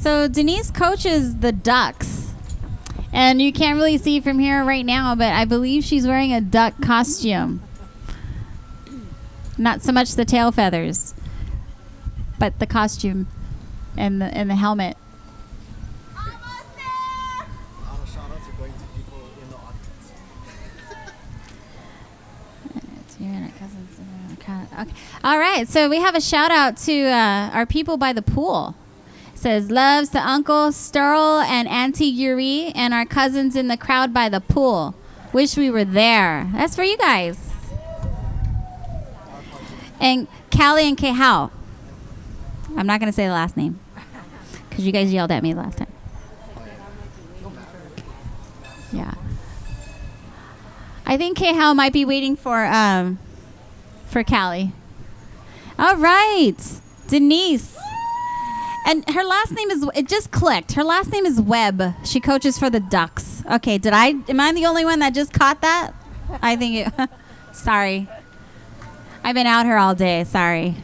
So Denise coaches the Ducks. And you can't really see from here right now, but I believe she's wearing a duck costume. Not so much the tail feathers, but the costume and the helmet. Almost there. A lot of shout outs are going to people in the audience. Okay. All right, so we have a shout out to our people by the pool. It says loves to Uncle Sterl and Auntie Yuri and our cousins in the crowd by the pool. Wish we were there. That's for you guys. And Callie and Kehao. I'm not going to say the last name because you guys yelled at me last time. Yeah. I think Kehao might be waiting for Callie. All right. Denise. And her last name is, it just clicked. Her last name is Webb. She coaches for the Ducks. Okay, am I the only one that just caught that? I think it, sorry. I've been out here all day, sorry.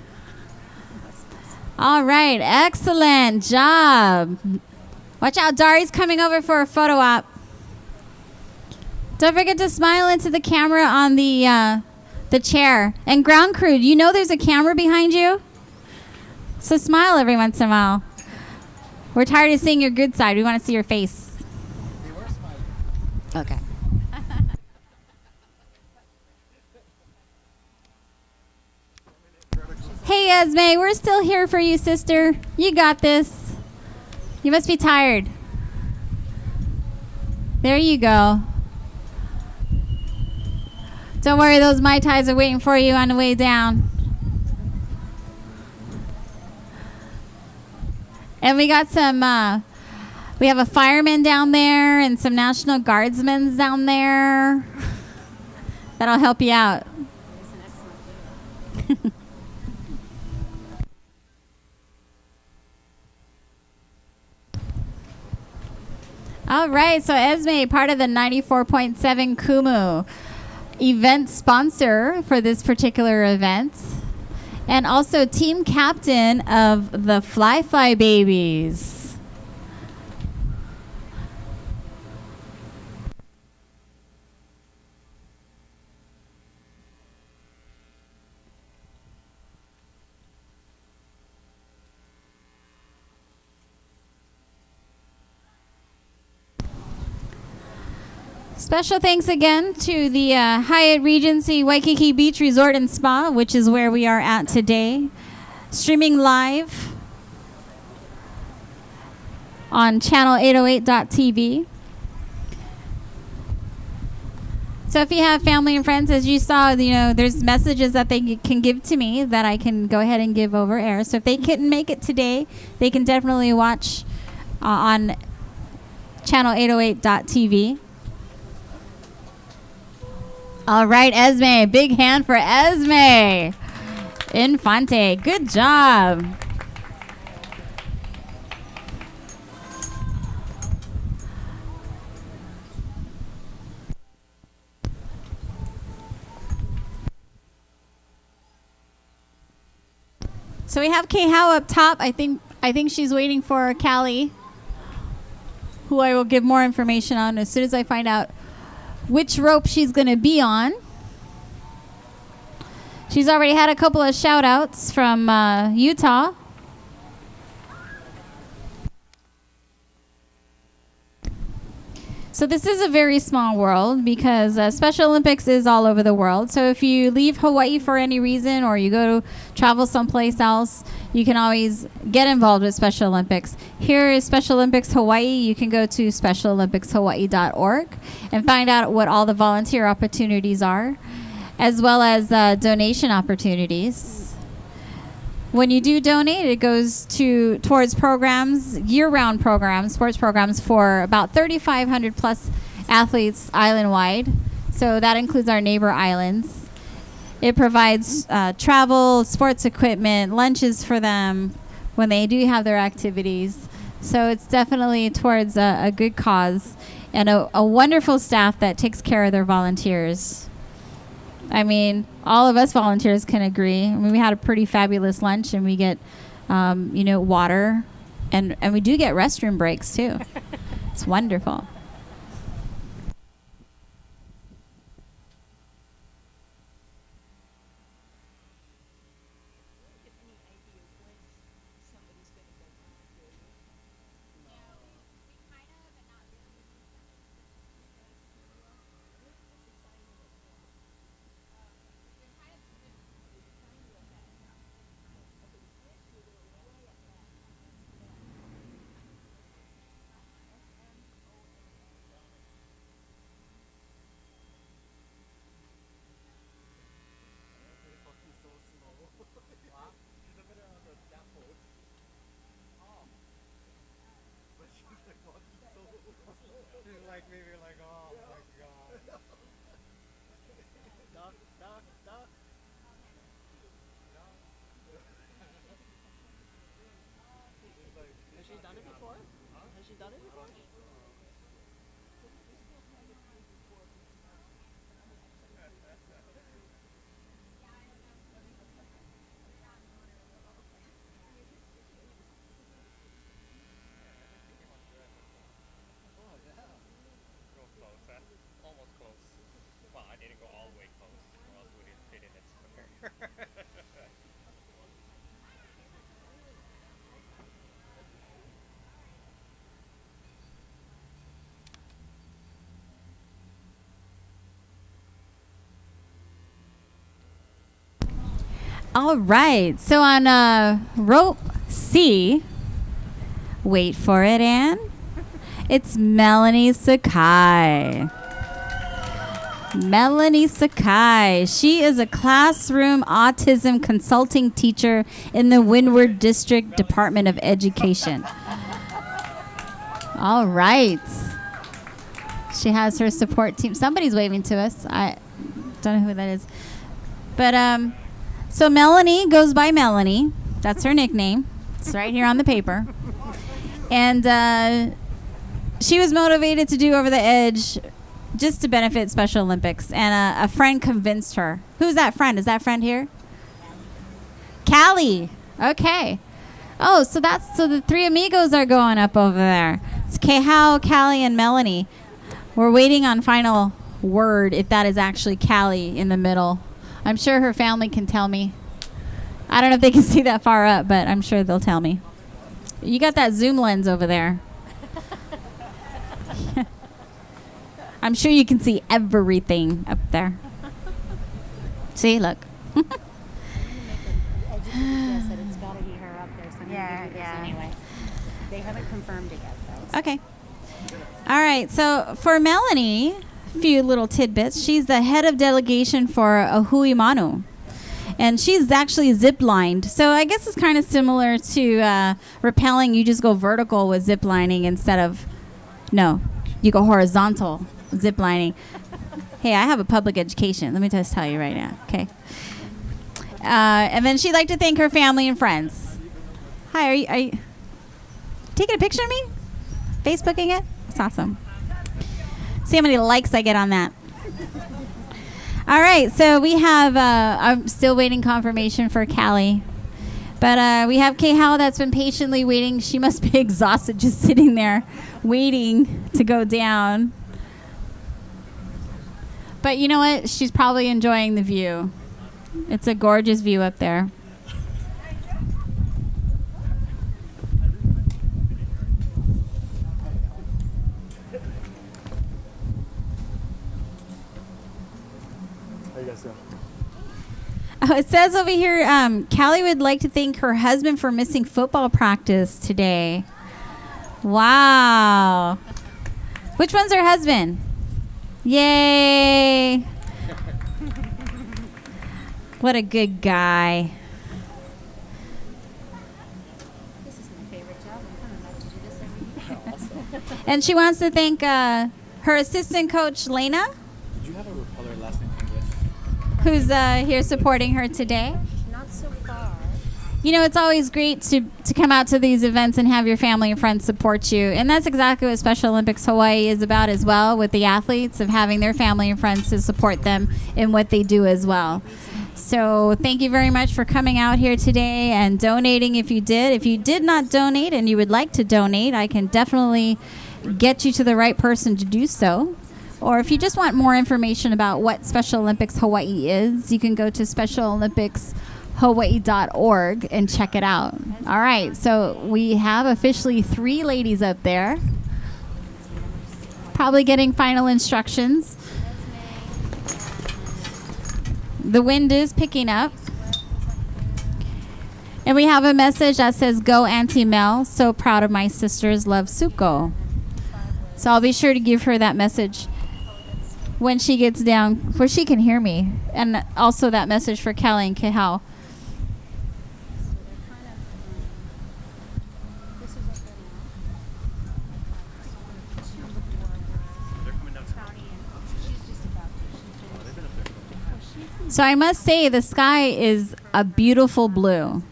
All right, excellent job. Watch out, Dari's coming over for a photo op. Don't forget to smile into the camera on the chair. And ground crew, you know there's a camera behind you? So smile every once in a while. We're tired of seeing your good side. We want to see your face. They were smiling. Okay. Hey, Esme, we're still here for you, sister. You got this. You must be tired. There you go. Don't worry, those Mai Tais are waiting for you on the way down. And we got some, we have a fireman down there and some National Guardsmen down there. That'll help you out. All right, so Esme, part of the 94.7 Kumu event sponsor for this particular event, and also team captain of the Fly Fly Babies. Special thanks again to the Hyatt Regency Waikiki Beach Resort and Spa, which is where we are at today. Streaming live on channel808.tv. So if you have family and friends, as you saw, you know, there's messages that they can give to me that I can go ahead and give over air. So if they couldn't make it today, they can definitely watch on channel808.tv. All right, Esme. Big hand for Esme Infante. Good job. So we have Kehao up top. I think she's waiting for Callie, who I will give more information on as soon as I find out which rope she's going to be on. She's already had a couple of shout outs from Utah. So this is a very small world because Special Olympics is all over the world. So if you leave Hawaii for any reason or you go to travel someplace else, you can always get involved with Special Olympics. Here is Special Olympics Hawaii. You can go to specialolympicshawaii.org and find out what all the volunteer opportunities are, as well as donation opportunities. When you do donate, it goes towards programs, year-round programs, sports programs for about 3,500 plus athletes island-wide. So that includes our neighbor islands. It provides travel, sports equipment, lunches for them when they do have their activities. So it's definitely towards a good cause and a wonderful staff that takes care of their volunteers. I mean, all of us volunteers can agree. I mean, we had a pretty fabulous lunch, and we get, water And we do get restroom breaks too. It's wonderful. Like maybe like, oh my god. Duck, duck, duck. Has she done it before? Has she done it before? Go close, huh? Almost close. Well, I didn't go all the way close, or else we didn't fit in its square. All right. So on rope C, wait for it, Anne. It's Melanie Sakai. Melanie Sakai. She is a classroom autism consulting teacher in the Windward District Department of Education. All right. She has her support team. Somebody's waving to us. I don't know who that is. But so Melanie goes by Melanie. That's her nickname. It's right here on the paper. And she was motivated to do Over the Edge just to benefit Special Olympics. And a friend convinced her. Who's that friend? Is that friend here? Callie. Okay. Oh, so the three amigos are going up over there. It's Kehao, Callie, and Melanie. We're waiting on final word if that is actually Callie in the middle. I'm sure her family can tell me. I don't know if they can see that far up, but I'm sure they'll tell me. You got that zoom lens over there. I'm sure you can see everything up there. See, look. Educate that it's got to be her up there. So I'm gonna give you this anyway. They haven't confirmed it yet, though. Okay. All right. So for Melanie, a few little tidbits. She's the head of delegation for Ohui Manu. And she's actually zip-lined. So I guess it's kind of similar to rappelling. You just go vertical with zip-lining instead of... No, you go horizontal zip-lining. Hey, I have a public education. Let me just tell you right now. Okay. And then she'd like to thank her family and friends. Hi, are you taking a picture of me? Facebooking it? That's awesome. See how many likes I get on that. All right, so we have, I'm still waiting confirmation for Callie. But we have Kehao that's been patiently waiting. She must be exhausted just sitting there waiting to go down. But you know what? She's probably enjoying the view. It's a gorgeous view up there. Oh, it says over here, Callie would like to thank her husband for missing football practice today. Wow. Which one's her husband? Yay. What a good guy. This is my favorite job. I'm coming back to do this every week. And she wants to thank her assistant coach, Lena, Did you have a repeller last name English? who's here supporting her today. Not so far. You know, it's always great to come out to these events and have your family and friends support you. And that's exactly what Special Olympics Hawaii is about as well, with the athletes, of having their family and friends to support them in what they do as well. So thank you very much for coming out here today and donating if you did. If you did not donate and you would like to donate, I can definitely get you to the right person to do so. Or if you just want more information about what Special Olympics Hawaii is, you can go to specialolympicshawaii.org and check it out. All right, so we have officially 3 ladies up there, probably getting final instructions. The wind is picking up. And we have a message that says, "Go Auntie Mel, so proud of my sisters, love Suko." So I'll be sure to give her that message when she gets down, where she can hear me. And also that message for Kelly and Kehau. So I must say the sky is a beautiful blue.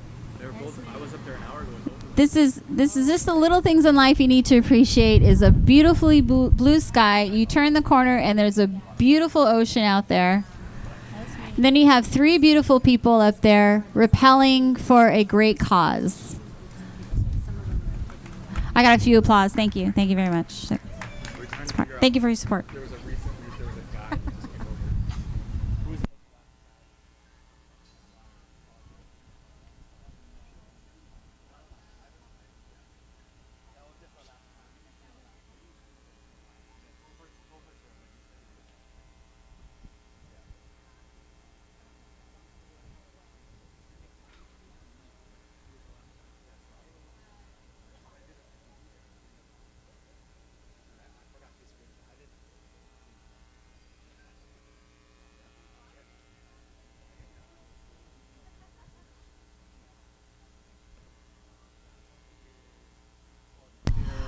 This is just the little things in life you need to appreciate. Is a beautifully blue sky. You turn the corner and there's a beautiful ocean out there. And then you have 3 beautiful people up there rappelling for a great cause. I got a few applause. Thank you. Thank you very much. Thank you for your support.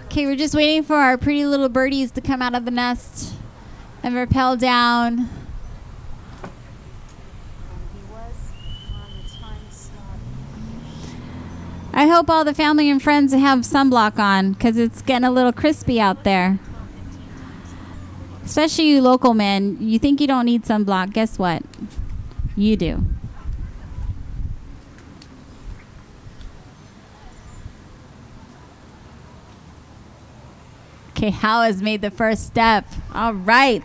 Okay, we're just waiting for our pretty little birdies to come out of the nest and rappel down. He was on the time slot. I hope all the family and friends have sunblock on because it's getting a little crispy out there. Especially you local men. You think you don't need sunblock. Guess what? You do. Okay, Hal has made the first step. All right,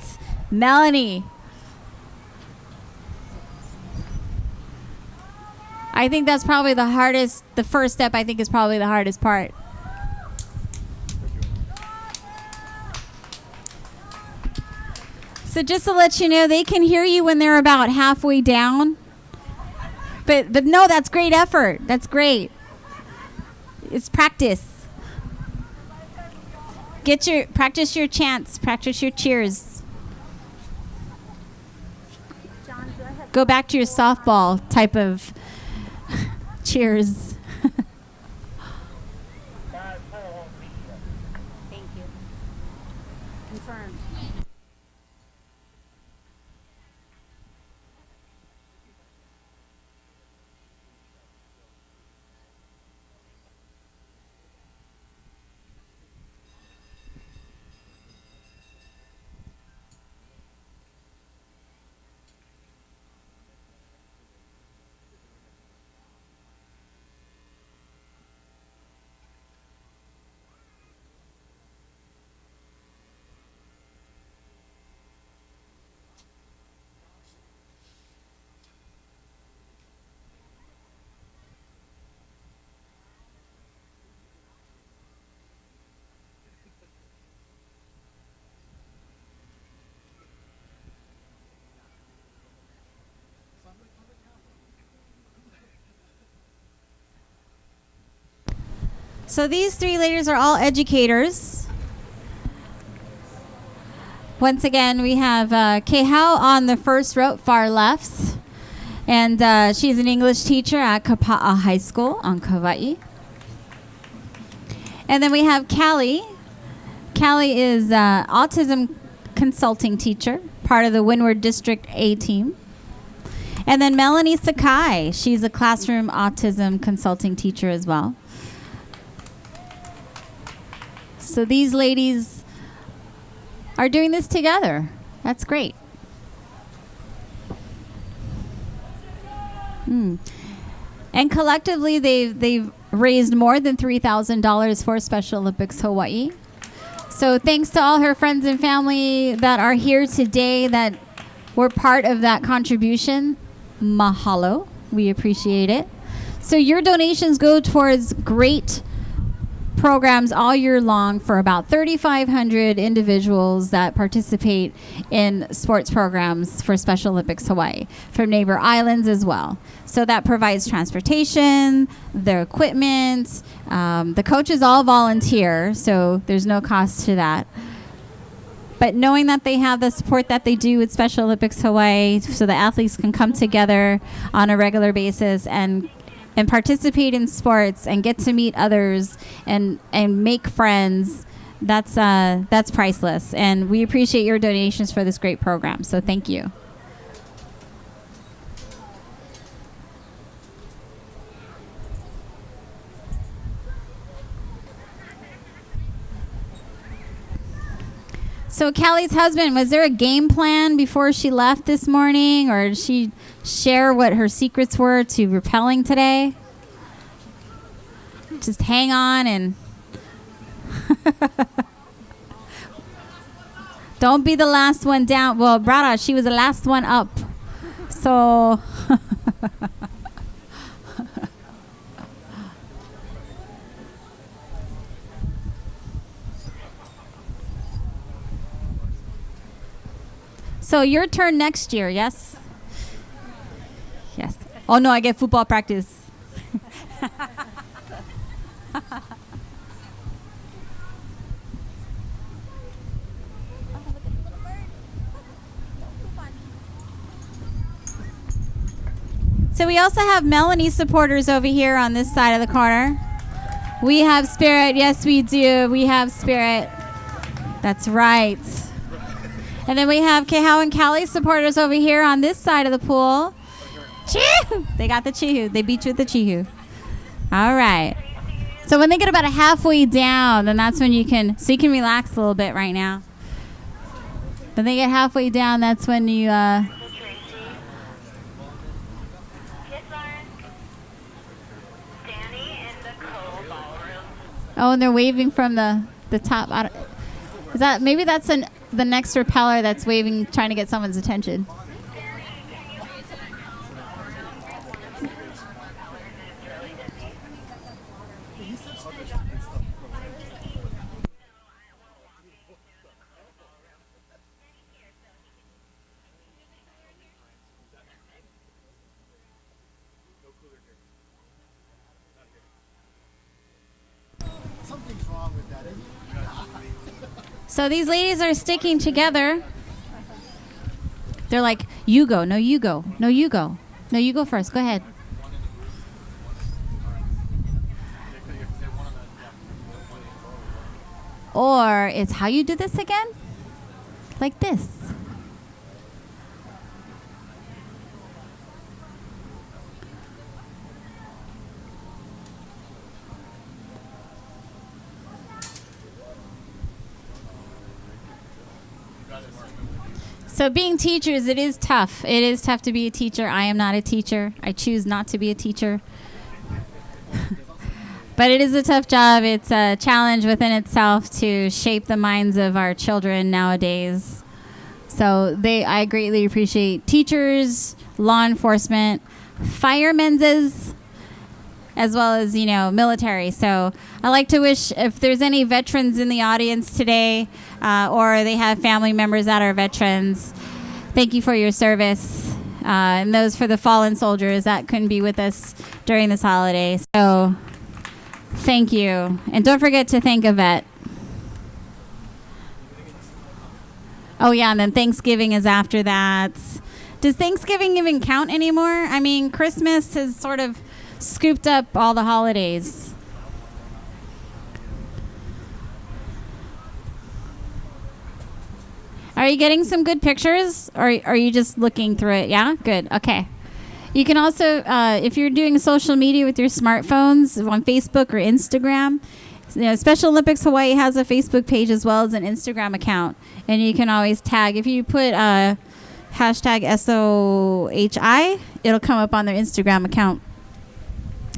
Melanie. I think that's probably the hardest. The first step, I think, is probably the hardest part. So just to let you know, they can hear you when they're about halfway down. But no, that's great effort. That's great. It's practice. Practice your chants, practice your cheers. Go back to your softball type of cheers. Thank you. Confirmed. So these 3 ladies are all educators. Once again, we have Kehau on the first row, far left. And she's an English teacher at Kapa'a High School on Kauai. And then we have Callie. Callie is autism consulting teacher, part of the Windward District A team. And then Melanie Sakai. She's a classroom autism consulting teacher as well. So these ladies are doing this together. That's great. And collectively, they've raised more than $3,000 for Special Olympics Hawaii. So thanks to all her friends and family that are here today that were part of that contribution. Mahalo. We appreciate it. So your donations go towards great programs all year long for about 3,500 individuals that participate in sports programs for Special Olympics Hawaii from neighbor islands as well. So that provides transportation, the equipment, the coaches all volunteer, so there's no cost to that. But knowing that they have the support that they do with Special Olympics Hawaii, so the athletes can come together on a regular basis and participate in sports and get to meet others and make friends, that's priceless. And we appreciate your donations for this great program. So thank you. So Callie's husband, was there a game plan before she left this morning, or did she share what her secrets were to rappelling today? Just hang on and don't be the last one down. Well, Brada, she was the last one up. So So your turn next year, yes? Yes. Oh no, I get football practice. So we also have Melanie supporters over here on this side of the corner. We have Spirit. Yes, we do. We have Spirit. That's right. And then we have Kehau and Callie supporters over here on this side of the pool. Chihu! They got the chihu. They beat you with the chihu. All right. So when they get about halfway down, then that's when you can relax a little bit right now. When they get halfway down, that's when you, oh, and they're waving from the top. Is that, maybe that's the next repeller that's waving, trying to get someone's attention. Something's wrong with that. So these ladies are sticking together. They're like, you go, no, you go, no, you go. No, you go first. Go ahead. Or it's how you do this again? Like this. So being teachers, it is tough. It is tough to be a teacher. I am not a teacher. I choose not to be a teacher. But it is a tough job. It's a challenge within itself to shape the minds of our children nowadays. So I greatly appreciate teachers, law enforcement, firemen's, as well as, military. So I like to wish, if there's any veterans in the audience today, or they have family members that are veterans, thank you for your service. And those for the fallen soldiers that couldn't be with us during this holiday. So thank you. And don't forget to thank a vet. Oh, yeah, and then Thanksgiving is after that. Does Thanksgiving even count anymore? I mean, Christmas has sort of scooped up all the holidays. Are you getting some good pictures, or are you just looking through it? Yeah? Good. Okay. You can also, if you're doing social media with your smartphones on Facebook or Instagram, Special Olympics Hawaii has a Facebook page as well as an Instagram account. And you can always tag. If you put hashtag SOHI, it'll come up on their Instagram account.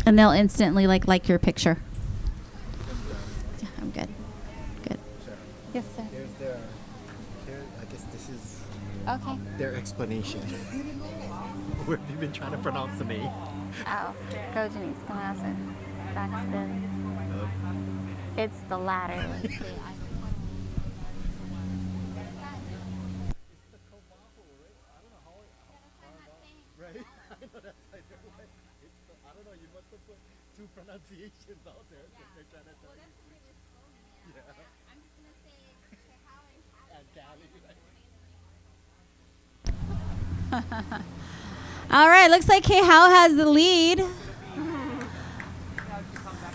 And they'll instantly like your picture. Yeah, I'm good. Good. Yes, sir. There's I guess this is Okay. their explanation. Where have you been trying to pronounce the name? Oh, go Janice, come answer. That's it's the latter. Right? I know that's like I don't know, you must have put two pronunciations out there because they're trying to tell you. Yeah. And Cali, right? All right, looks like K How has the lead.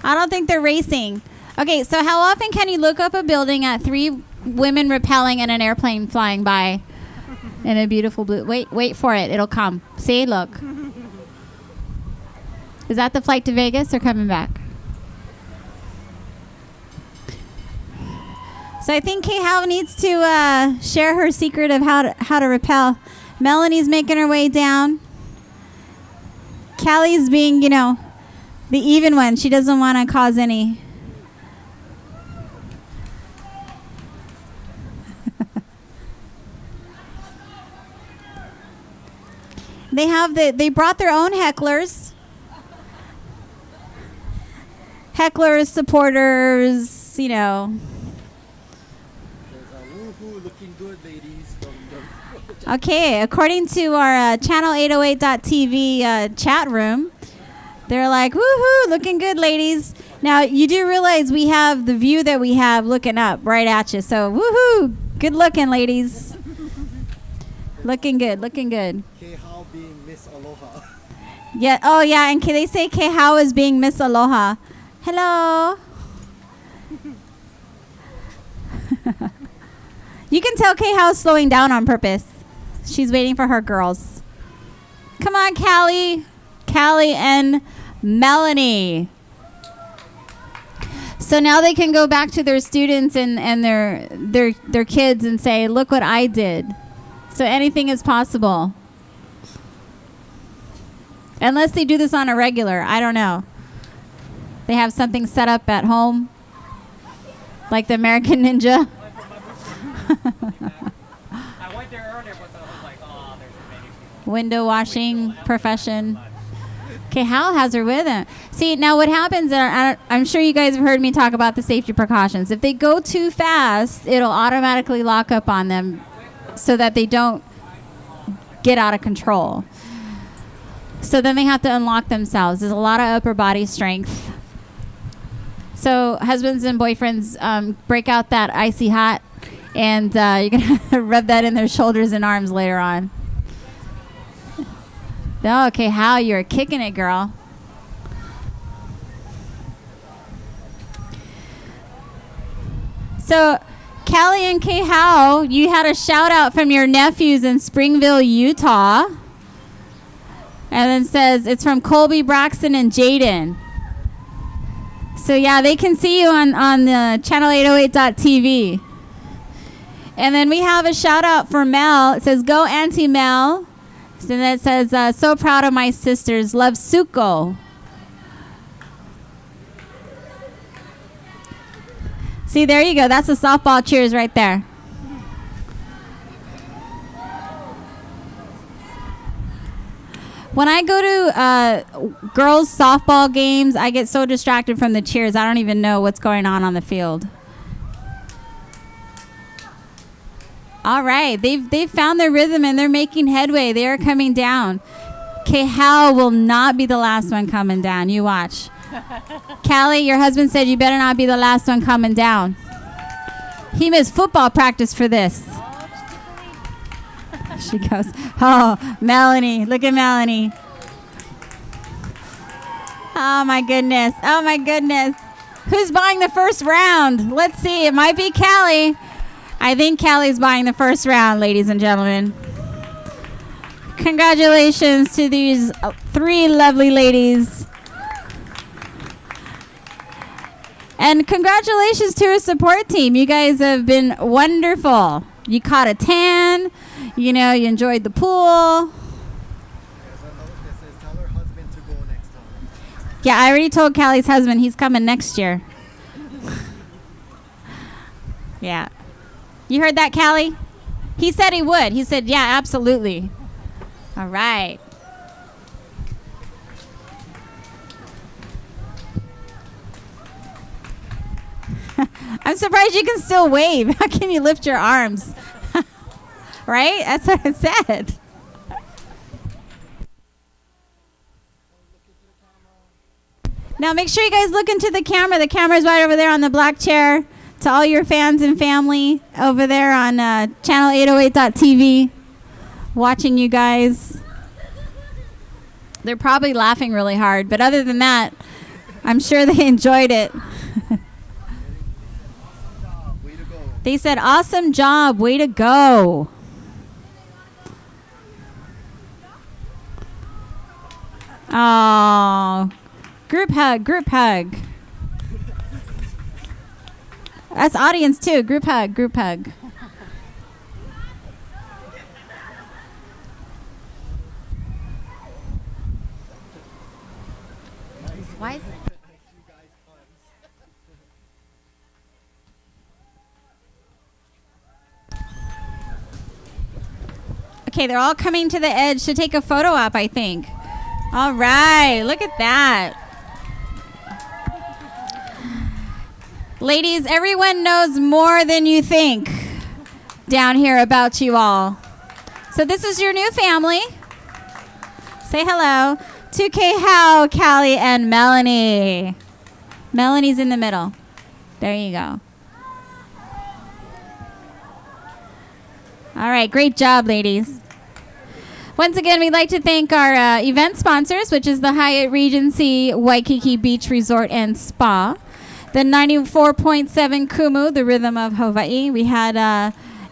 I don't think they're racing. Okay, so how often can you look up a building at 3 women rappelling and an airplane flying by in a beautiful blue? Wait for it. It'll come. See, look. Is that the flight to Vegas or coming back? So I think K How needs to share her secret of how to rappel. Melanie's making her way down. Callie's being, the even one. She doesn't want to cause any. They brought their own hecklers. Hecklers, supporters, There's a woohoo looking good ladies from the Okay, according to our channel808.tv chat room, they're like, woohoo, looking good, ladies. Now, you do realize we have the view that we have looking up right at you. So, woohoo, good looking, ladies. Looking good, looking good. K How being Miss Aloha. Yeah. Oh, yeah. And they say K How is being Miss Aloha. Hello. You can tell K How's slowing down on purpose. She's waiting for her girls. Come on, Callie. Callie and Melanie. So now they can go back to their students and their kids and say, look what I did. So anything is possible. Unless they do this on a regular. I don't know. They have something set up at home. Like the American Ninja. I went there earlier, but I was like, oh, there's many people. Window washing profession. Okay, Hal has her with him. See, now what happens, I'm sure you guys have heard me talk about the safety precautions. If they go too fast, it'll automatically lock up on them so that they don't get out of control. So then they have to unlock themselves. There's a lot of upper body strength. So husbands and boyfriends, break out that icy hot, and you're going to rub that in their shoulders and arms later on. Oh, okay, Hal, you're kicking it, girl. So, Callie and K. Howe, you had a shout out from your nephews in Springville, Utah. And then says it's from Colby, Braxton, and Jaden. So, yeah, they can see you on the channel808.tv. And then we have a shout out for Mel. It says, go Auntie Mel. And then it says, so proud of my sisters. Love, Suko. See, there you go. That's the softball cheers right there. When I go to girls' softball games, I get so distracted from the cheers, I don't even know what's going on the field. All right. They've found their rhythm, and they're making headway. They are coming down. Okay, Hal will not be the last one coming down. You watch. Callie, your husband said you better not be the last one coming down. He missed football practice for this. She goes, oh, Melanie. Look at Melanie. Oh, my goodness. Oh, my goodness. Who's buying the first round? Let's see. It might be Callie. I think Callie's buying the first round, ladies and gentlemen. Congratulations to these 3 lovely ladies. And congratulations to our support team. You guys have been wonderful. You caught a tan. You know, you enjoyed the pool. There's a note that says tell her husband to go next time. Yeah, I already told Callie's husband he's coming next year. Yeah. You heard that, Callie? He said he would. He said, yeah, absolutely. All right. I'm surprised you can still wave. How can you lift your arms? Right? That's what it said. Now make sure you guys look into the camera. The camera's right over there on the black chair. To all your fans and family over there on channel808.tv, watching you guys. They're probably laughing really hard, but other than that, I'm sure they enjoyed it. Way to go. They said, awesome job, way to go. Oh, group hug, group hug. That's audience too, group hug, group hug. Why is Okay, they're all coming to the edge to take a photo op, I think. All right, look at that. Ladies, everyone knows more than you think down here about you all. So this is your new family. Say hello to K-How, Callie, and Melanie. Melanie's in the middle. There you go. All right, great job, ladies. Once again, we'd like to thank our event sponsors, which is the Hyatt Regency Waikiki Beach Resort and Spa, the 94.7 Kumu, the Rhythm of Hawaii. We had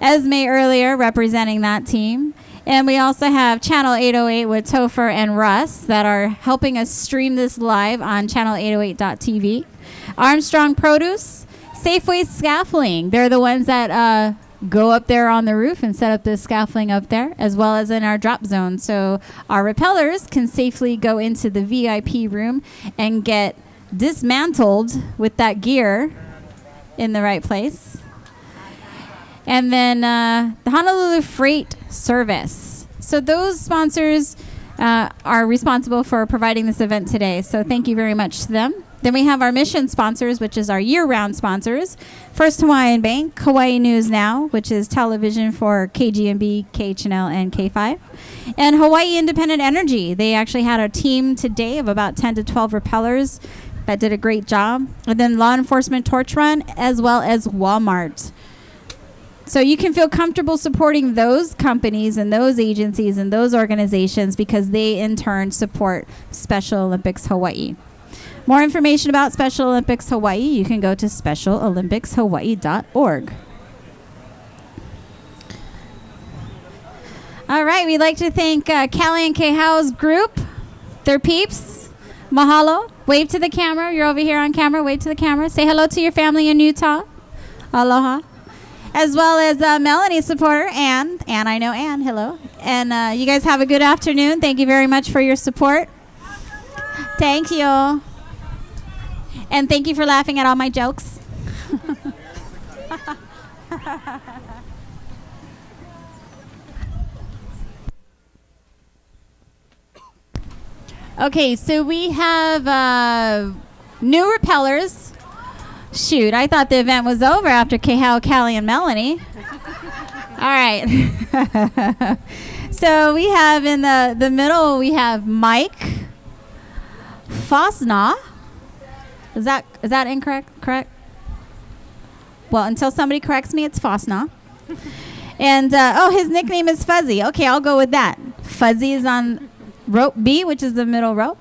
Esme earlier representing that team. And we also have Channel 808 with Topher and Russ that are helping us stream this live on channel808.tv. Armstrong Produce, Safeway Scaffolding. They're the ones that go up there on the roof and set up the scaffolding up there, as well as in our drop zone. So our rappellers can safely go into the VIP room and get dismantled with that gear in the right place. And then the Honolulu Freight Service. So those sponsors are responsible for providing this event today. So thank you very much to them. Then we have our mission sponsors, which is our year-round sponsors. First Hawaiian Bank, Hawaii News Now, which is television for KGMB, KHNL, and K5. And Hawaii Independent Energy. They actually had a team today of about 10 to 12 rappellers that did a great job. And then Law Enforcement Torch Run, as well as Walmart. So you can feel comfortable supporting those companies and those agencies and those organizations because they, in turn, support Special Olympics Hawaii. More information about Special Olympics Hawaii, you can go to specialolympicshawaii.org. All right, we'd like to thank Callie and K-How's group, their peeps. Mahalo. Wave to the camera. You're over here on camera. Wave to the camera. Say hello to your family in Utah. Aloha. As well as Melanie's supporter, Ann. Ann, I know Ann. Hello. And you guys have a good afternoon. Thank you very much for your support. Thank you. And thank you for laughing at all my jokes. Okay, so we have new rappellers. Shoot, I thought the event was over after K-How, Callie, and Melanie. All right. So we have in the middle, we have Mike Fosna. Is that incorrect? Correct? Well, until somebody corrects me, it's Fosna. And, his nickname is Fuzzy. Okay, I'll go with that. Fuzzy is on rope B, which is the middle rope.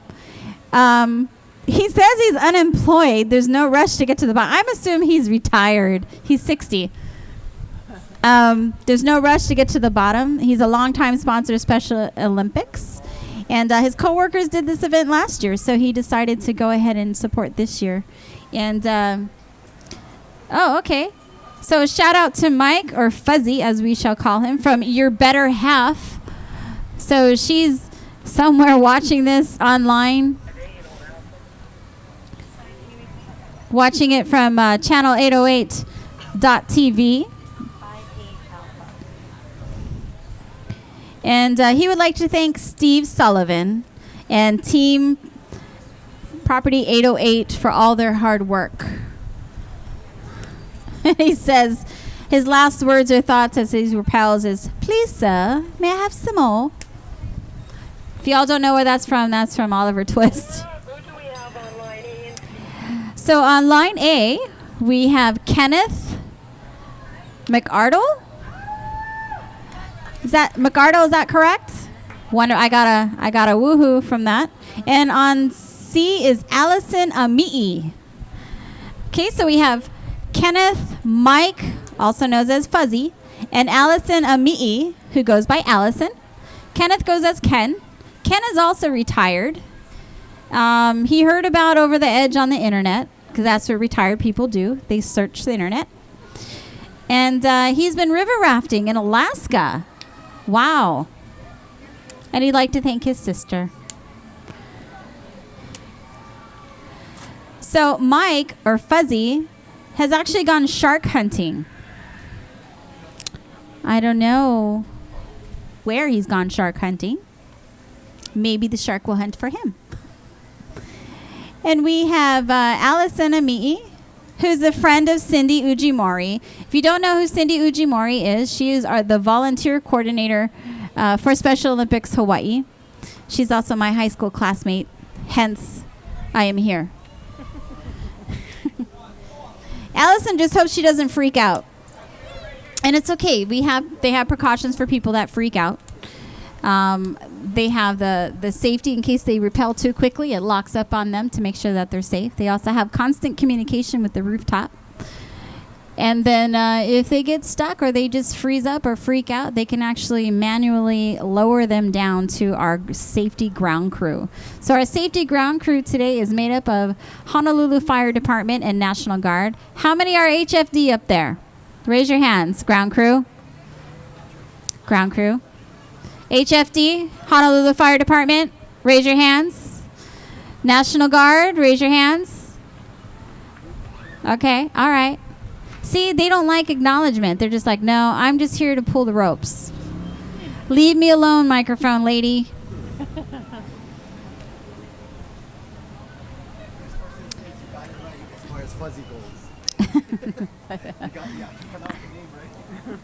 He says he's unemployed. There's no rush to get to the bottom. I'm assuming he's retired. He's 60. There's no rush to get to the bottom. He's a longtime sponsor of Special Olympics. And his coworkers did this event last year, so he decided to go ahead and support this year. And, okay. So shout out to Mike, or Fuzzy as we shall call him, from Your Better Half. So she's somewhere watching this online. Watching it from channel 808.tv. And he would like to thank Steve Sullivan and Team Property 808 for all their hard work. He says his last words or thoughts as he repels is, "Please, sir, may I have some more?" If y'all don't know where that's from Oliver Twist. So on line A, we have Kenneth McArdle. Is that McArdle? Is that correct? Wonder. I got a woohoo from that. And on C is Allison Amii. Okay, so we have Kenneth Mike, also known as Fuzzy, and Allison Amii, who goes by Allison. Kenneth goes as Ken. Ken is also retired. He heard about Over the Edge on the internet, because that's what retired people do. They search the internet. And he's been river rafting in Alaska. Wow. And he'd like to thank his sister. So Mike, or Fuzzy, has actually gone shark hunting. I don't know where he's gone shark hunting. Maybe the shark will hunt for him. And we have Allison Amii, who's a friend of Cindy Ujimori. If you don't know who Cindy Ujimori is, she is the volunteer coordinator for Special Olympics Hawaii. She's also my high school classmate, hence I am here. Allison just hopes she doesn't freak out. And it's okay. They have precautions for people that freak out. They have the safety in case they repel too quickly. It locks up on them to make sure that they're safe. They also have constant communication with the rooftop. And then if they get stuck or they just freeze up or freak out, they can actually manually lower them down to our safety ground crew. So our safety ground crew today is made up of Honolulu Fire Department and National Guard. How many are HFD up there? Raise your hands. Ground crew. Ground crew. HFD, Honolulu Fire Department, raise your hands. National Guard, raise your hands. Okay, all right. See, they don't like acknowledgement. They're just like, no, I'm just here to pull the ropes. Leave me alone, microphone lady. As far as Fuzzy goes. You pronounce the name right.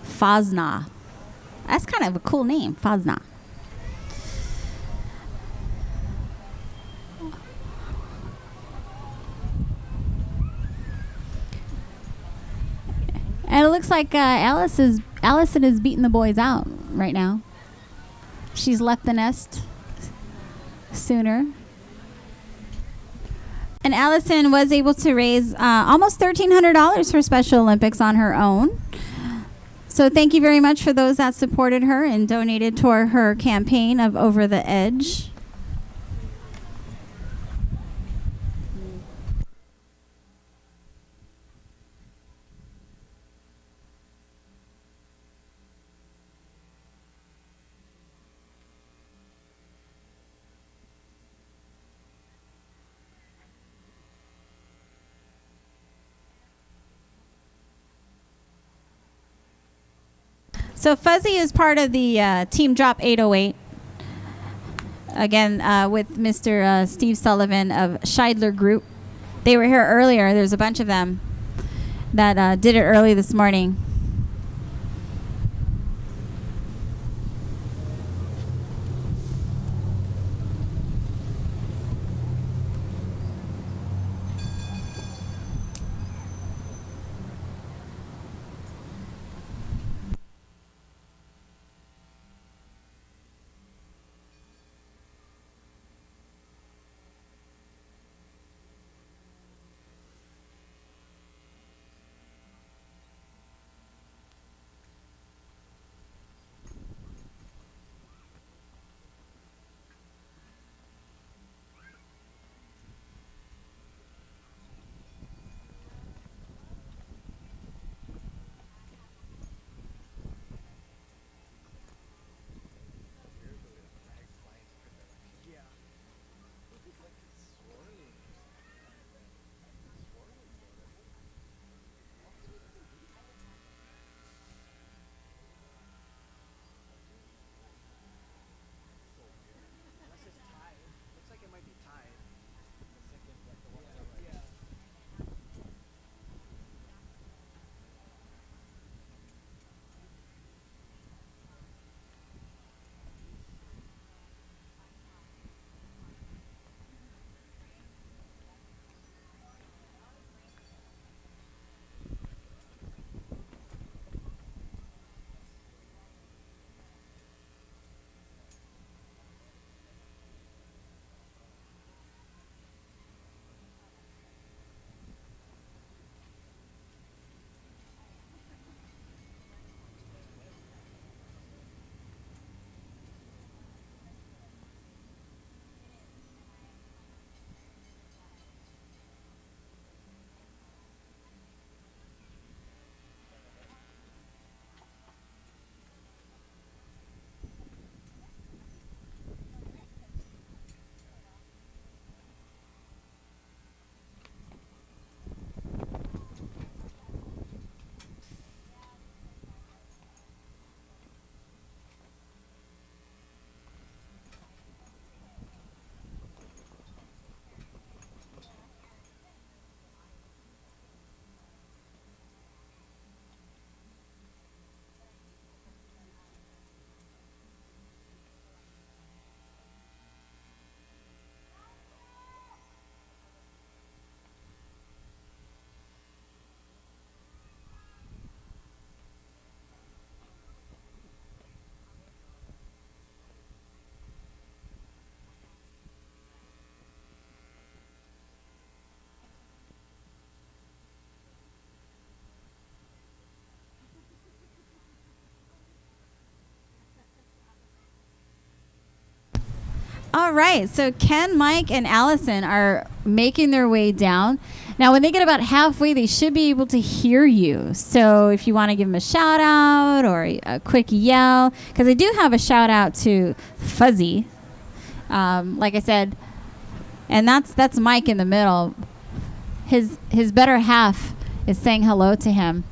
Fazna. That's kind of a cool name, Fazna. And it looks like Allison is beating the boys out right now. She's left the nest sooner. And Allison was able to raise almost $1,300 for Special Olympics on her own. So thank you very much for those that supported her and donated toward her campaign of Over the Edge. So Fuzzy is part of the Team Drop 808. Again, with Mr. Steve Sullivan of Scheidler Group. They were here earlier. There's a bunch of them that did it early this morning. All right, so Ken, Mike, and Allison are making their way down. Now, when they get about halfway, they should be able to hear you. So if you want to give them a shout out or a quick yell, because I do have a shout out to Fuzzy, like I said, and that's Mike in the middle. His better half is saying hello to him.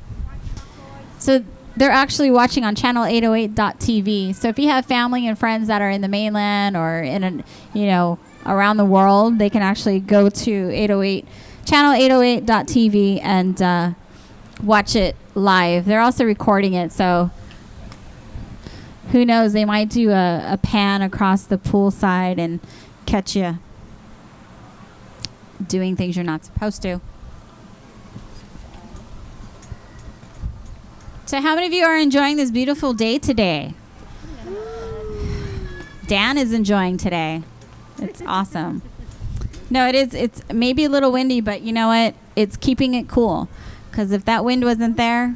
So they're actually watching on channel808.tv. So if you have family and friends that are in the mainland or around the world, they can actually go to channel808.tv and watch it live. They're also recording it, so who knows? They might do a pan across the poolside and catch you doing things you're not supposed to. So how many of you are enjoying this beautiful day today? Dan is enjoying today. It's awesome. No, it is. It's maybe a little windy, but you know what? It's keeping it cool. Because if that wind wasn't there,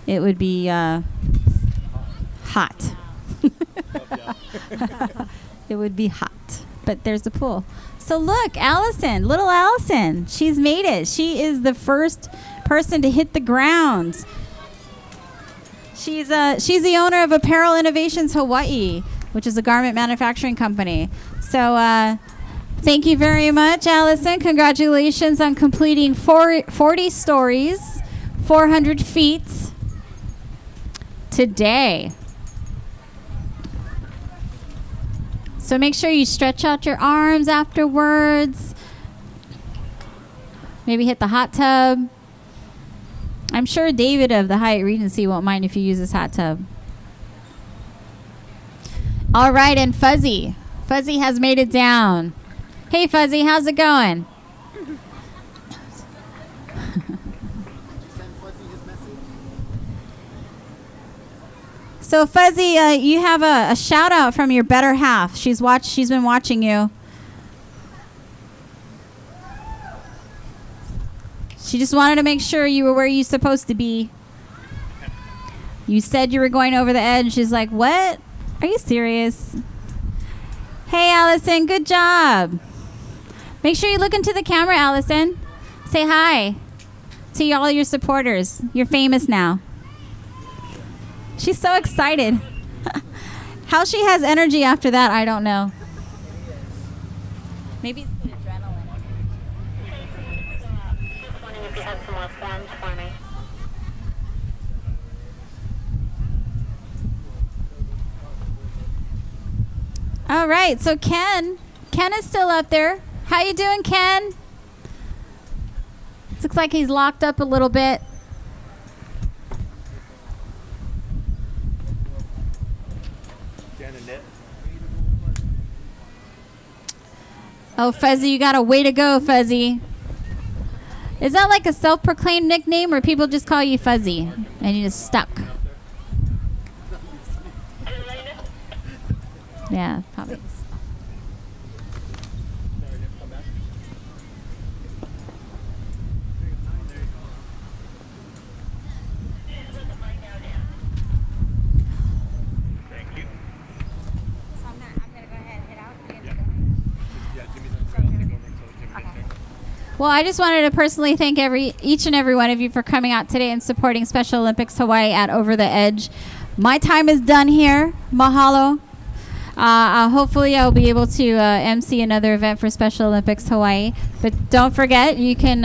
it would be hot. It would be hot. But there's the pool. So look, Allison, little Allison. She's made it. She is the first person to hit the ground. She's the owner of Apparel Innovations Hawaii, which is a garment manufacturing company. So thank you very much, Allison. Congratulations on completing 40 stories, 400 feet today. So make sure you stretch out your arms afterwards. Maybe hit the hot tub. I'm sure David of the Hyatt Regency won't mind if you use this hot tub. All right, and Fuzzy. Fuzzy has made it down. Hey, Fuzzy, how's it going? So, Fuzzy, you have a shout out from your better half. She's been watching you. She just wanted to make sure you were where you're supposed to be. You said you were going over the edge. She's like, what? Are you serious? Hey, Allison, good job. Make sure you look into the camera, Allison. Say hi to all your supporters. You're famous now. She's so excited. How she has energy after that, I don't know. Maybe it's the adrenaline. Just wondering if you have some more forms for me. All right, so Ken is still up there. How you doing, Ken? Looks like he's locked up a little bit. Oh, Fuzzy, you got a way to go, Fuzzy. Is that like a self-proclaimed nickname or people just call you Fuzzy and you just stuck? Yeah, probably. Well, I just wanted to personally thank each and every one of you for coming out today and supporting Special Olympics Hawaii at Over the Edge. My time is done here. Mahalo. Hopefully I'll be able to MC another event for Special Olympics Hawaii. But don't forget, you can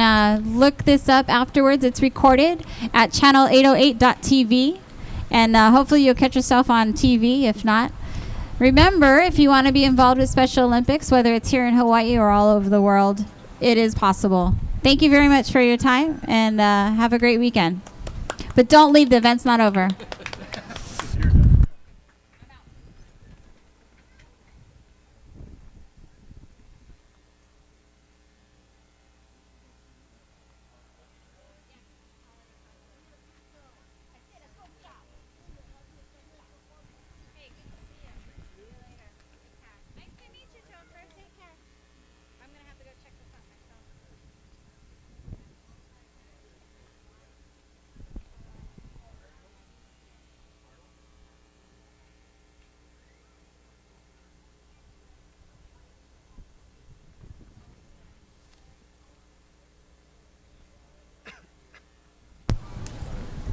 look this up afterwards. It's recorded at channel808.tv. And hopefully you'll catch yourself on TV. If not, remember, if you want to be involved with Special Olympics, whether it's here in Hawaii or all over the world, it is possible. Thank you very much for your time, and have a great weekend. But don't leave. The event's not over.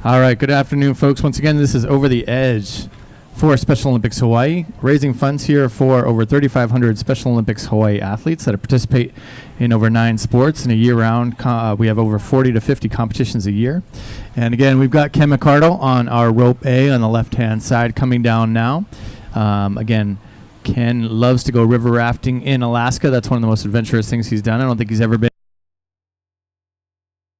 All right, good afternoon, folks. Once again, this is Over the Edge for Special Olympics Hawaii, raising funds here for over 3,500 Special Olympics Hawaii athletes that participate in over 9 sports in a year-round. We have over 40 to 50 competitions a year. And again, we've got Ken McCardle on our rope A on the left-hand side coming down now. Again, Ken loves to go river rafting in Alaska. That's one of the most adventurous things he's done. I don't think he's ever been.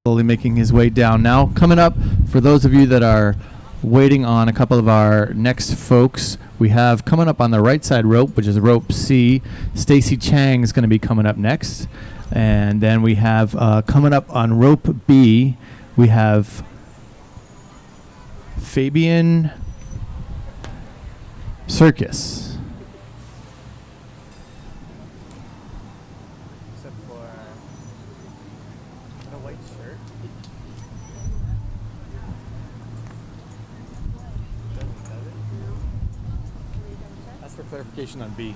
Slowly making his way down now. Coming up, for those of you that are waiting on a couple of our next folks, we have coming up on the right side rope, which is rope C, Stacy Chang is going to be coming up next. And then we have coming up on rope B, we have Fabian Circus. Except for the white shirt. That's for clarification on B.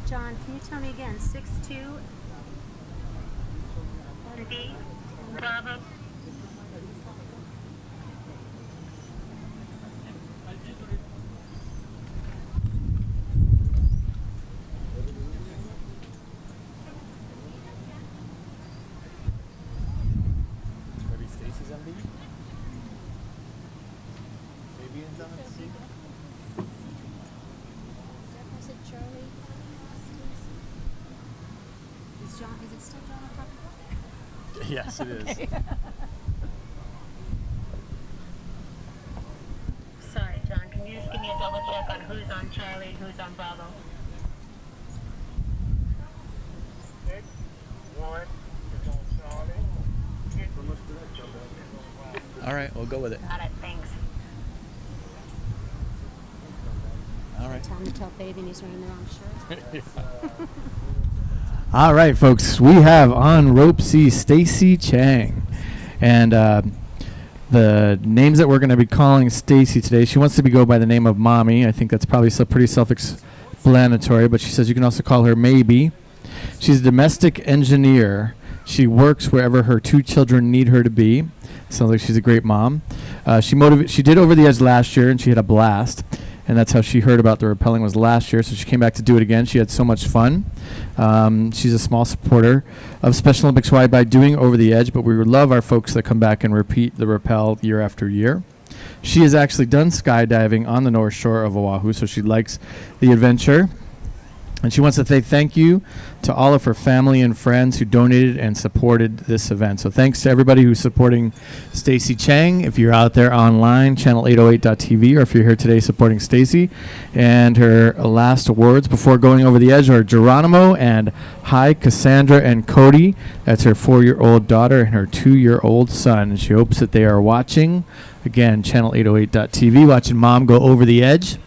John, can you tell me again? 6'2". B. Bravo. Maybe Stacy's on B? Fabian's on C? Is it Charlie? Is it still John on top of it? Yes, it is. Sorry, John. Can you just give me a double check on who's on Charlie and who's on Bravo? 1 is on Charlie. All right, we'll go with it. Got it. Thanks. All right. Time to tell Fabian he's wearing the wrong shirt. All right, folks, we have on rope C Stacy Chang. And the names that we're going to be calling Stacy today, she wants to go by the name of Mommy. I think that's probably pretty self-explanatory, but she says you can also call her Maybe. She's a domestic engineer. She works wherever her 2 children need her to be. Sounds like she's a great mom. She did Over the Edge last year, and she had a blast. And that's how she heard about the rappelling was last year. So she came back to do it again. She had so much fun. She's a small supporter of Special Olympics Hawaii by doing Over the Edge, but we would love our folks that come back and repeat the rappel year after year. She has actually done skydiving on the North Shore of Oahu, so she likes the adventure. And she wants to say thank you to all of her family and friends who donated and supported this event. So thanks to everybody who's supporting Stacy Chang. If you're out there online, channel808.tv, or if you're here today supporting Stacy. And her last words before going over the edge are Geronimo and hi, Cassandra and Cody. That's her 4-year-old daughter and her 2-year-old son. And she hopes that they are watching. Again, channel808.tv, watching Mom go over the edge.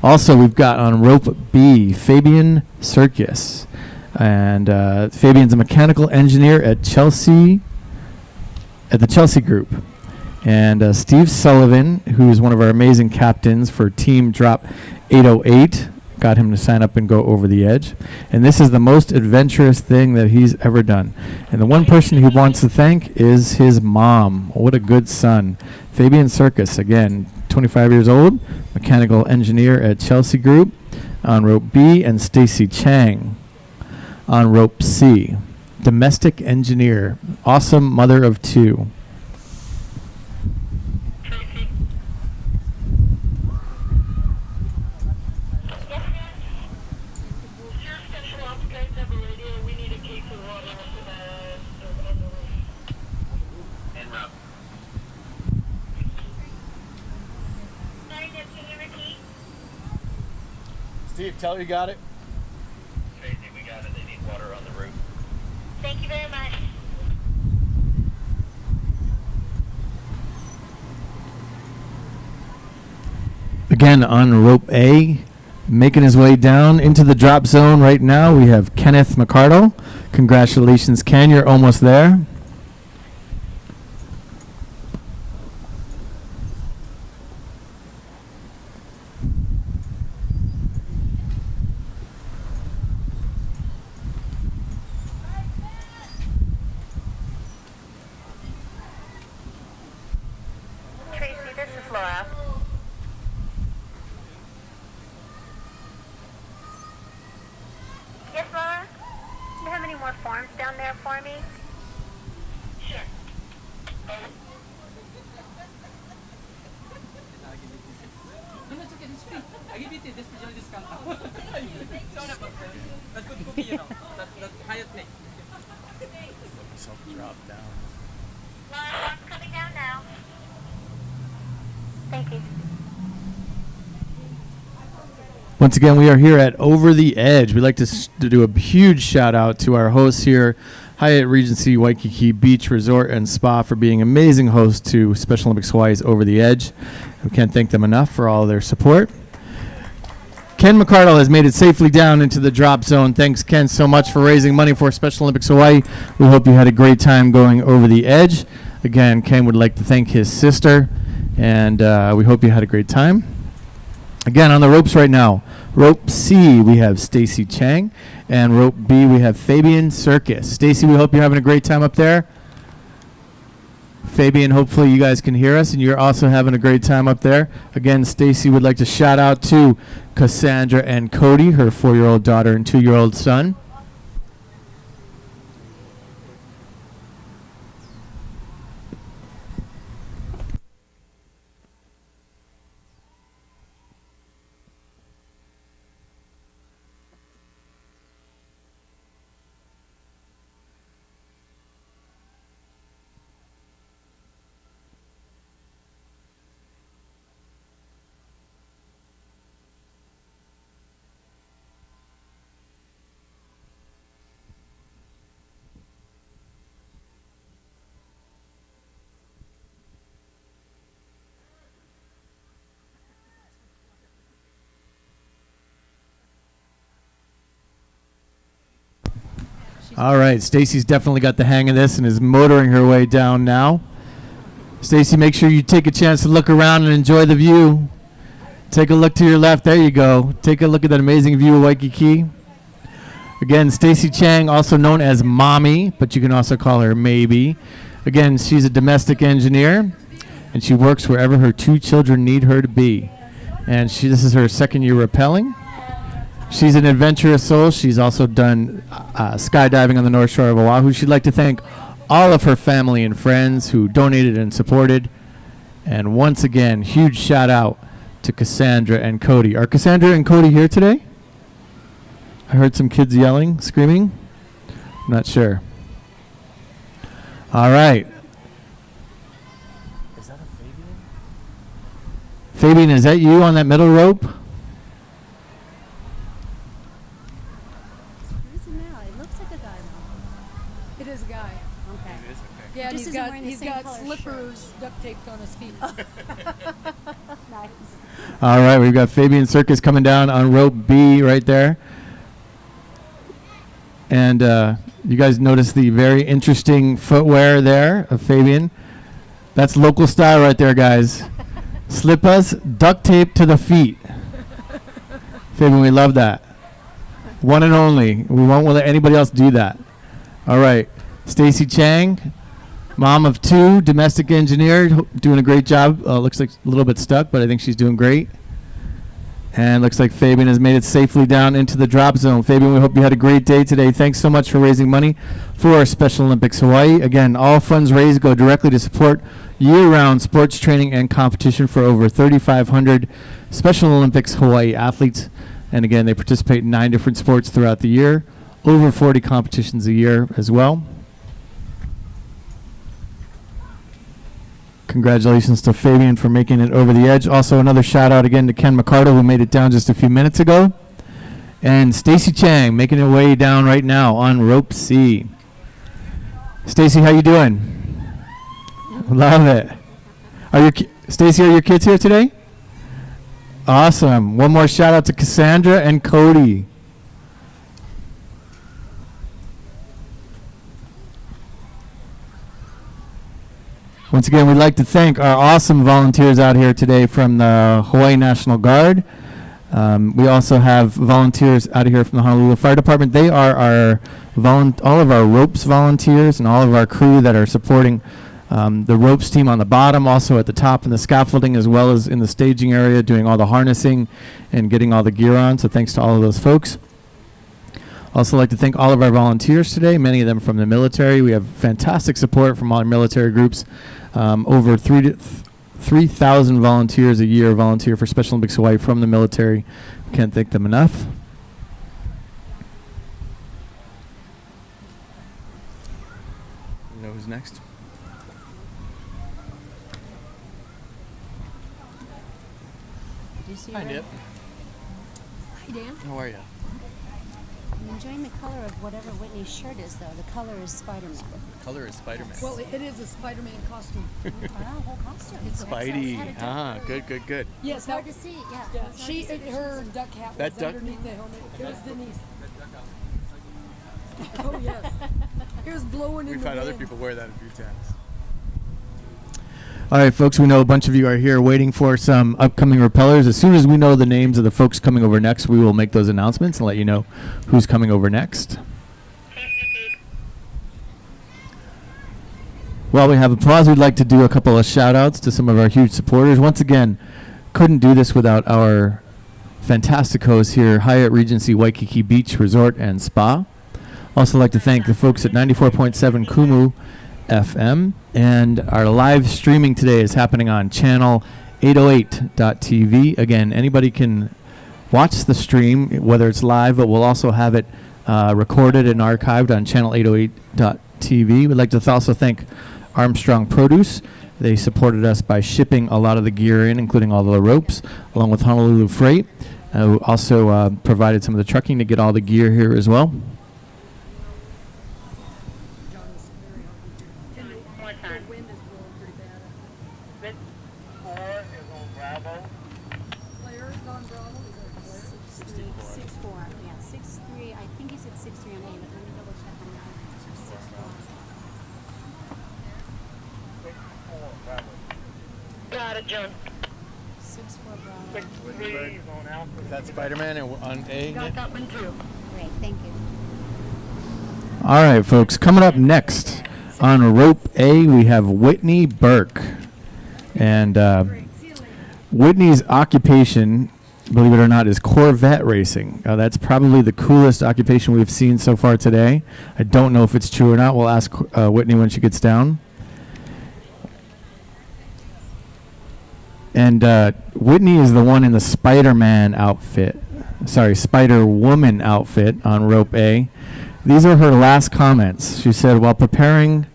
Also, we've got on rope B, Fabian Circus. And Fabian's a mechanical engineer at the Chelsea Group. And Steve Sullivan, who is one of our amazing captains for Team Drop 808, got him to sign up and go over the edge. And this is the most adventurous thing that he's ever done. And the one person he wants to thank is his mom. What a good son. Fabian Circus, again, 25 years old, mechanical engineer at Chelsea Group on rope B, and Stacy Chang on rope C, domestic engineer, awesome mother of 2. Steve, tell her you got it. Tracy, we got it. They need water on the roof. Thank you very much. Again, on rope A, making his way down into the drop zone right now, we have Kenneth McCardle. Congratulations, Ken, you're almost there. forms down there for me? No, no, it's okay. It's free. I give it to you. This is your discount. Sorry about that. That's good cookie, you know. That's higher plate. Drop down. I'm coming down now. Thank you. Once again, we are here at Over the Edge. We'd like to do a huge shout out to our hosts here, Hyatt Regency Waikiki Beach Resort and Spa, for being amazing hosts to Special Olympics Hawaii's Over the Edge. We can't thank them enough for all their support. Ken McCardle has made it safely down into the drop zone. Thanks, Ken, so much for raising money for Special Olympics Hawaii. We hope you had a great time going over the edge. Again, Ken would like to thank his sister, and we hope you had a great time. Again, on the ropes right now, rope C, we have Stacy Chang, and rope B, we have Fabian Circus. Stacy, we hope you're having a great time up there. Fabian, hopefully you guys can hear us, and you're also having a great time up there. Again, Stacy would like to shout out to Cassandra and Cody, her 4-year-old daughter and 2-year-old son. All right, Stacy's definitely got the hang of this and is motoring her way down now. Stacy, make sure you take a chance to look around and enjoy the view. Take a look to your left. There you go. Take a look at that amazing view of Waikiki. Again, Stacy Chang, also known as Mommy, but you can also call her Maybe. Again, she's a domestic engineer, and she works wherever her 2 children need her to be. And this is her 2nd year rappelling. She's an adventurous soul. She's also done skydiving on the North Shore of Oahu. She'd like to thank all of her family and friends who donated and supported. And once again, huge shout out to Cassandra and Cody. Are Cassandra and Cody here today? I heard some kids yelling, screaming. I'm not sure. All right. Is that a Fabian? Fabian, is that you on that middle rope? It is a guy. Okay. Yeah, and Just he's isn't got wearing the he's same got color slippers duct taped on his feet. Nice. All right, we've got Fabian Circus coming down on rope B right there. And you guys notice the very interesting footwear there of Fabian. That's local style right there, guys. Slippers, duct tape to the feet. Fabian, we love that. One and only. We won't let anybody else do that. All right, Stacy Chang, mom of 2, domestic engineer, doing a great job. Looks like a little bit stuck, but I think she's doing great. And looks like Fabian has made it safely down into the drop zone. Fabian, we hope you had a great day today. Thanks so much for raising money for Special Olympics Hawaii. Again, all funds raised go directly to support year-round sports training and competition for over 3,500 Special Olympics Hawaii athletes. And again, they participate in 9 different sports throughout the year. Over 40 competitions a year as well. Congratulations to Fabian for making it over the edge. Also, another shout out again to Ken McCardle, who made it down just a few minutes ago. And Stacy Chang making her way down right now on rope C. Stacy, how you doing? Love it. Stacy, are your kids here today? Awesome. One more shout out to Cassandra and Cody. Once again, we'd like to thank our awesome volunteers out here today from the Hawaii National Guard. We also have volunteers out of here from the Honolulu Fire Department. They are all of our ropes volunteers and all of our crew that are supporting the ropes team on the bottom, also at the top in the scaffolding, as well as in the staging area, doing all the harnessing and getting all the gear on. So thanks to all of those folks. Also like to thank all of our volunteers today, many of them from the military. We have fantastic support from our military groups. Over 3,000 volunteers a year volunteer for Special Olympics Hawaii from the military. Can't thank them enough. You know who's next? Did you see Hi, her? Nip. Hi, Dan. How are you? I'm enjoying the color of whatever Whitney's shirt is, though. The color is Spider-Man. Color is Spider-Man. Well, it is a Spider-Man costume. Wow, whole costume. It's Spidey. Ah, good, good, good. Yes, It's hard to see, yeah. Yeah, It's hard to see. her duck hat That was duck- underneath the helmet. It was Denise. Oh, yes. It was blowing in We've the had other wind. people wear that a few times. All right, folks, we know a bunch of you are here waiting for some upcoming repellers. As soon as we know the names of the folks coming over next, we will make those announcements and let you know who's coming over next. While we have applause, we'd like to do a couple of shout-outs to some of our huge supporters. Once again, couldn't do this without our fantastic hosts here, Hyatt Regency Waikiki Beach Resort and Spa. Also like to thank the folks at 94.7 Kumu FM. And our live streaming today is happening on channel 808.tv. Again, anybody can watch the stream, whether it's live, but we'll also have it recorded and archived on channel 808.tv. We'd like to also thank Armstrong Produce. They supported us by shipping a lot of the gear in, including all the ropes, along with Honolulu Freight, who also provided some of the trucking to get all the gear here as well. The wind is blowing pretty bad. 6-4 is on Bravo. Claire, Don Bravo, is that Claire? 6'4", yeah, 6'3". I think he said 6'3" on A, but let me double check on that. 6-4 Bravo. Got it, John. 6'4" Bravo. 6-3 is on Alpha. That's Spider-Man on A. Got that one too. Great, thank you. All right, folks. Coming up next on Rope A, we have Whitney Burke. And Whitney's occupation, believe it or not, is Corvette racing. That's probably the coolest occupation we've seen so far today. I don't know if it's true or not. We'll ask Whitney when she gets down. And Whitney is the one in the Spider-Man outfit. Sorry, Spider-Woman outfit on Rope A. These are her last comments. She said, while preparing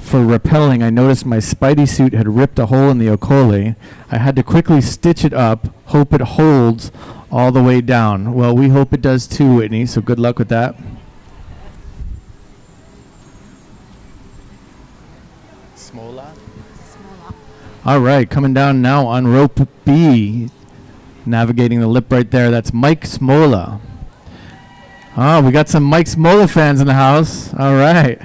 for rappelling, I noticed my Spidey suit had ripped a hole in the Okole. I had to quickly stitch it up, hope it holds all the way down. Well, we hope it does too, Whitney, so good luck with that. Smola. All right, coming down now on Rope B. Navigating the lip right there, that's Mike Smola. Oh, we got some Mike Smola fans in the house. All right.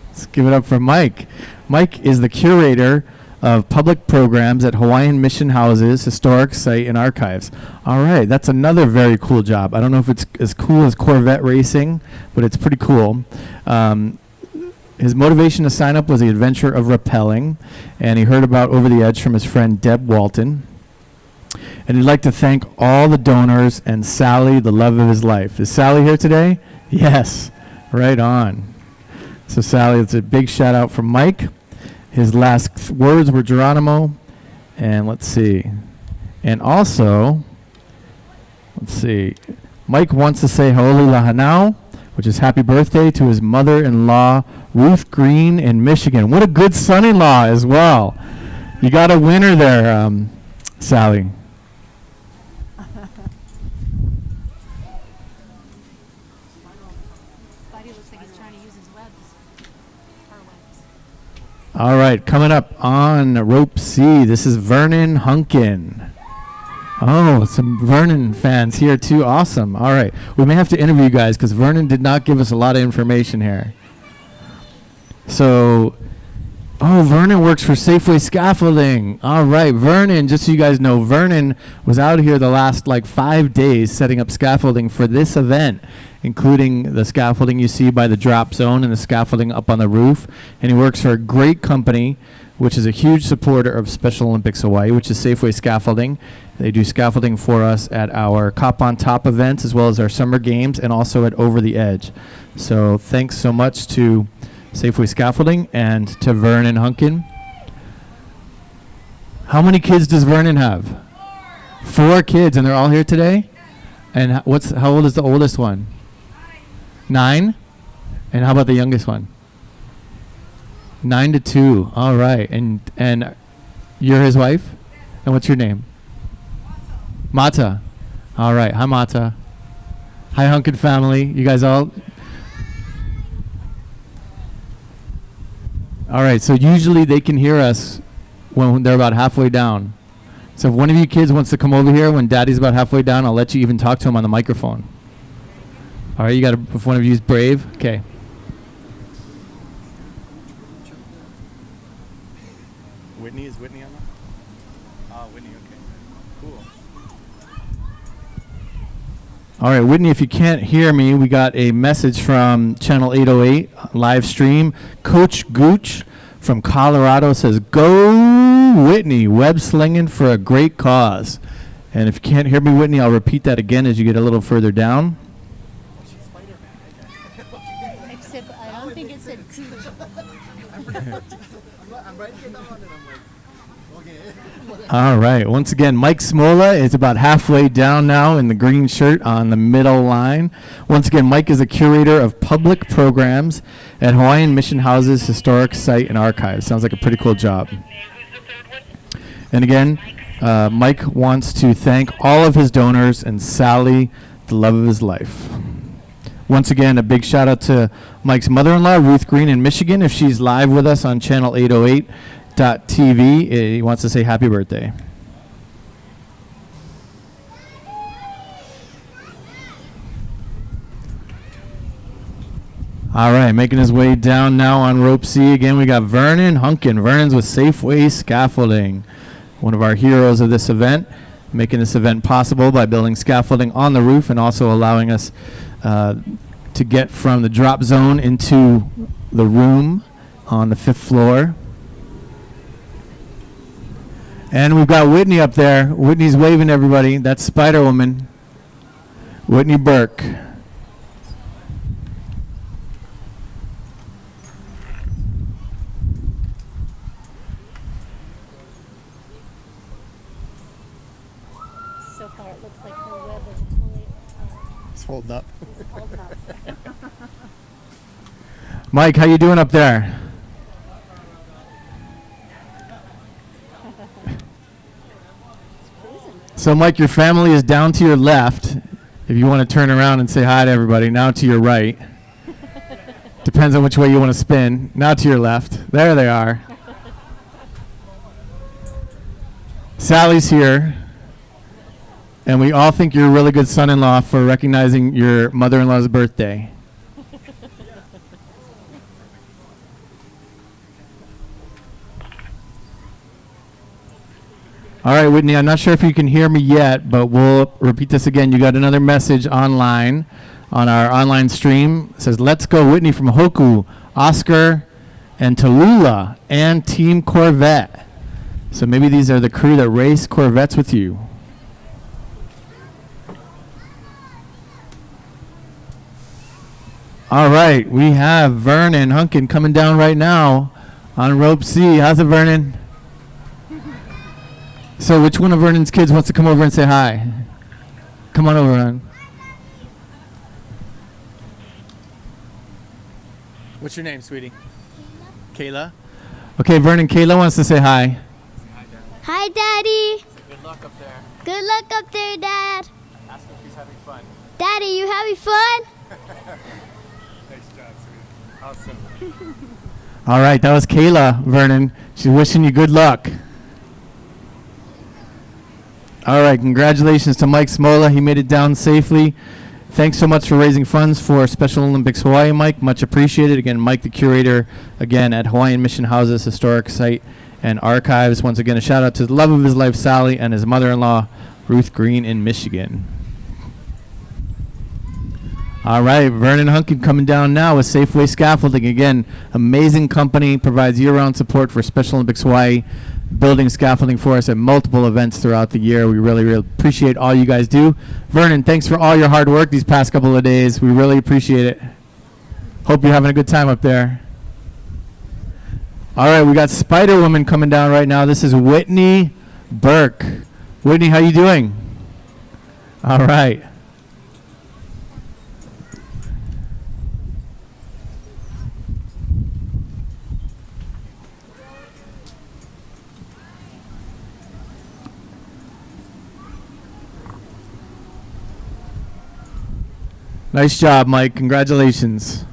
Let's give it up for Mike. Mike is the curator of public programs at Hawaiian Mission Houses, Historic Site and Archives. All right. That's another very cool job. I don't know if it's as cool as Corvette racing, but it's pretty cool. His motivation to sign up was the adventure of rappelling, and he heard about Over the Edge from his friend Deb Walton. And he'd like to thank all the donors and Sally, the love of his life. Is Sally here today? Yes. Right on. So Sally, it's a big shout out from Mike. His last words were Geronimo. And let's see. And also, let's see. Mike wants to say Ha'oli Lahanau, which is happy birthday to his mother-in-law, Ruth Green in Michigan. What a good son-in-law as well. You got a winner there, Sally. Spidey looks like he's trying to use his webs. Her webs. All right, coming up on Rope C, this is Vernon Hunkin. Oh, some Vernon fans here too. Awesome. All right, we may have to interview you guys because Vernon did not give us a lot of information here. So, Vernon works for Safeway Scaffolding. All right, Vernon, just so you guys know, Vernon was out here the last 5 days setting up scaffolding for this event, including the scaffolding you see by the drop zone and the scaffolding up on the roof. And he works for a great company which is a huge supporter of Special Olympics Hawaii, which is Safeway Scaffolding. They do scaffolding for us at our Cop on Top events as well as our summer games and also at Over the Edge. So thanks so much to Safeway Scaffolding and to Vernon Hunkin. How many kids does Vernon have? 4 kids, and they're all here today? And how old is the oldest one? 9? And how about the youngest one? 9 to 2. All right. And you're his wife? And what's your name? Mata. All right. Hi, Mata. Hi, Hunkin family. You guys all? All right. So usually they can hear us when they're about halfway down. So if one of you kids wants to come over here when Daddy's about halfway down, I'll let you even talk to him on the microphone. All right. If one of you is brave. Okay. Is Whitney on that? Oh, Whitney, okay. Cool. All right, Whitney, if you can't hear me, we got a message from Channel 808 live stream. Coach Gooch from Colorado says, "Go Whitney, web slinging for a great cause." And if you can't hear me, Whitney, I'll repeat that again as you get a little further down. Except I don't think it said Cooch. I'm writing it down and I'm like, okay. All right. Once again, Mike Smola is about halfway down now in the green shirt on the middle line. Once again, Mike is a curator of public programs at Hawaiian Mission Houses Historic Site and Archives. Sounds like a pretty cool job. And again, Mike wants to thank all of his donors and Sally, the love of his life. Once again, a big shout out to Mike's mother-in-law, Ruth Green in Michigan. If she's live with us on channel 808.tv, he wants to say happy birthday. All right, making his way down now on rope C. Again, we got Vernon Hunkin. Vernon's with Safeway Scaffolding, one of our heroes of this event, making this event possible by building scaffolding on the roof and also allowing us to get from the drop zone into the room on the 5th floor. And we've got Whitney up there. Whitney's waving everybody. That's Spider Woman, Whitney Burke. So far it looks like her web is fully It's holding up. holding up. Mike, how you doing up there? So, Mike, your family is down to your left. If you want to turn around and say hi to everybody, now to your right. Depends on which way you want to spin. Now to your left. There they are. Sally's here. And we all think you're a really good son-in-law for recognizing your mother-in-law's birthday. All right, Whitney, I'm not sure if you can hear me yet, but we'll repeat this again. You got another message online on our online stream. It says, "Let's go, Whitney from Hoku, Oscar, and Tallulah, and Team Corvette." So maybe these are the crew that race Corvettes with you. All right, we have Vernon Hunkin coming down right now on rope C. How's it, Vernon? So which one of Vernon's kids wants to come over and say hi? Come on over, hon. What's your name, sweetie? Kayla. Okay, Vernon, Kayla wants to say hi. Hi, Daddy. Good luck up there. Good luck up there, Dad. Ask him if he's having fun. Daddy, you having fun? Nice job, sweetie. Awesome. All right, that was Kayla, Vernon. She's wishing you good luck. All right, congratulations to Mike Smola. He made it down safely. Thanks so much for raising funds for Special Olympics Hawaii, Mike. Much appreciated. Again, Mike, the curator, again, at Hawaiian Mission Houses Historic Site and Archives. Once again, a shout out to the love of his life, Sally, and his mother-in-law, Ruth Green in Michigan. All right, Vernon Hunkin coming down now with Safeway Scaffolding. Again, amazing company, provides year-round support for Special Olympics Hawaii, building scaffolding for us at multiple events throughout the year. We really, really appreciate all you guys do. Vernon, thanks for all your hard work these past couple of days. We really appreciate it. Hope you're having a good time up there. All right, we got Spider Woman coming down right now. This is Whitney Burke. Whitney, how you doing? All right. Nice job, Mike. Congratulations.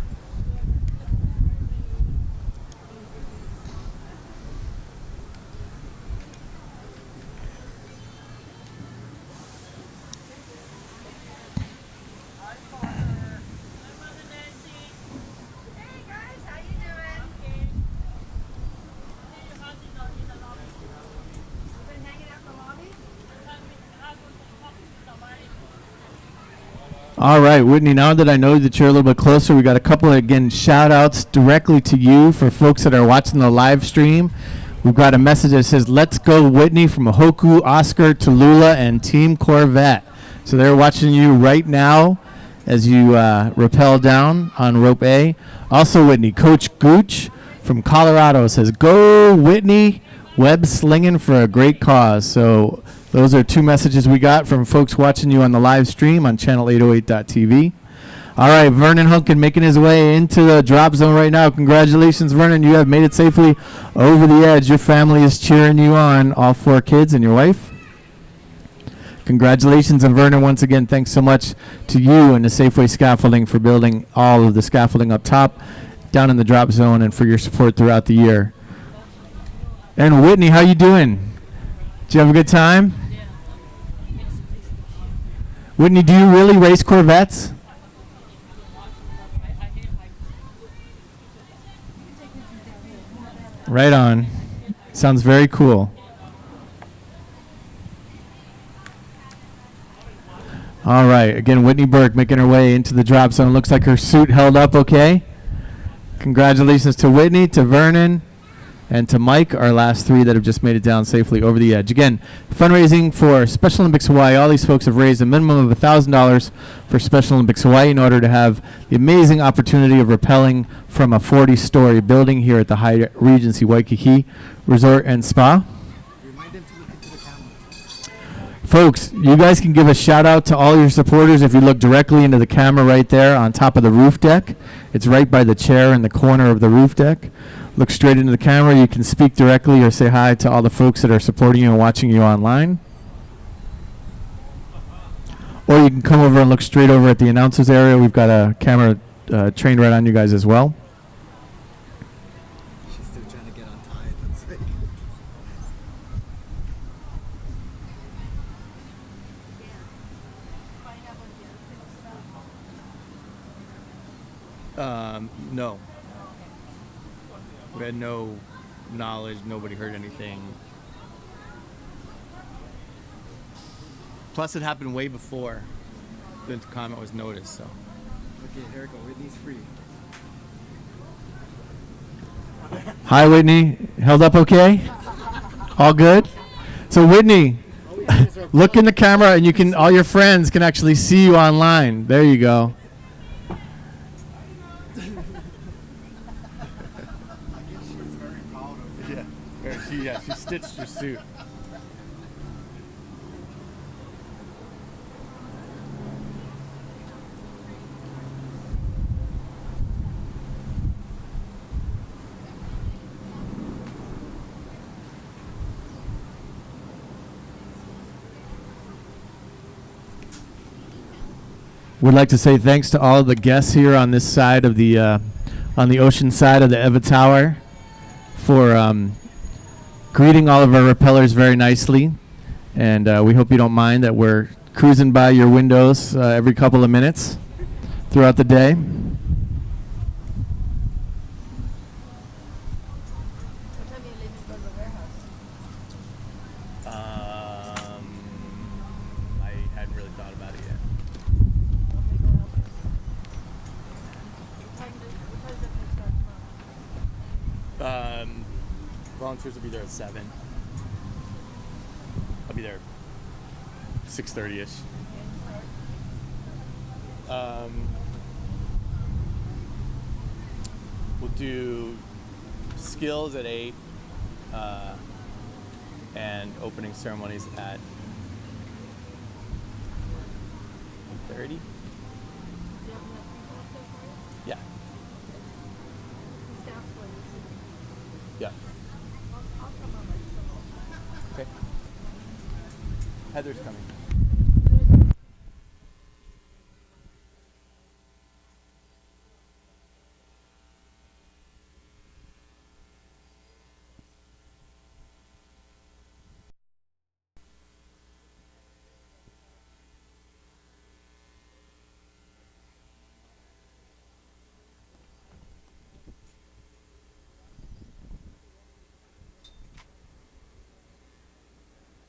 All right, Whitney, now that I know that you're a little bit closer, we got a couple of, again, shout outs directly to you for folks that are watching the live stream. We've got a message that says, "Let's go, Whitney," from Hoku, Oscar, Tallulah, and Team Corvette. So they're watching you right now as you rappel down on rope A. Also, Whitney, Coach Gooch from Colorado says, "Go, Whitney, web slinging for a great cause." So those are two messages we got from folks watching you on the live stream on channel808.tv. All right, Vernon Hunkin making his way into the drop zone right now. Congratulations, Vernon. You have made it safely over the edge. Your family is cheering you on, all 4 kids and your wife. Congratulations, and Vernon, once again, thanks so much to you and the Safeway Scaffolding for building all of the scaffolding up top, down in the drop zone, and for your support throughout the year. And Whitney, how you doing? Did you have a good time? Whitney, do you really race Corvettes? Right on. Sounds very cool. All right. Again, Whitney Burke making her way into the drop zone. Looks like her suit held up okay. Congratulations to Whitney, to Vernon, and to Mike, our last 3 that have just made it down safely over the edge. Again, fundraising for Special Olympics Hawaii. All these folks have raised a minimum of $1,000 for Special Olympics Hawaii in order to have the amazing opportunity of rappelling from a 40-story building here at the Hyatt Regency Waikiki Resort and Spa. Remind them to look into the camera. Folks, you guys can give a shout out to all your supporters if you look directly into the camera right there on top of the roof deck. It's right by the chair in the corner of the roof deck. Look straight into the camera. You can speak directly or say hi to all the folks that are supporting you and watching you online. Or you can come over and look straight over at the announcers area. We've got a camera trained right on you guys as well. She's still trying to get untied. That's like. No. We had no knowledge. Nobody heard anything. Plus, it happened way before the comment was noticed. So. Okay, here we go. Whitney's free. Hi, Whitney. Held up okay? All good? So, Whitney, look in the camera, and you can. All your friends can actually see you online. There you go. She stitched your suit. Would like to say thanks to all of the guests here on this side of the on the ocean side of the Eva Tower for greeting all of our rappellers very nicely, and we hope you don't mind that we're cruising by your windows every couple of minutes throughout the day. I hadn't really thought about it yet. volunteers will be there at 7. I'll be there 6:30ish. We'll do skills at 8, and opening ceremonies at 8:30. Yeah. Yeah. Okay. Heather's coming.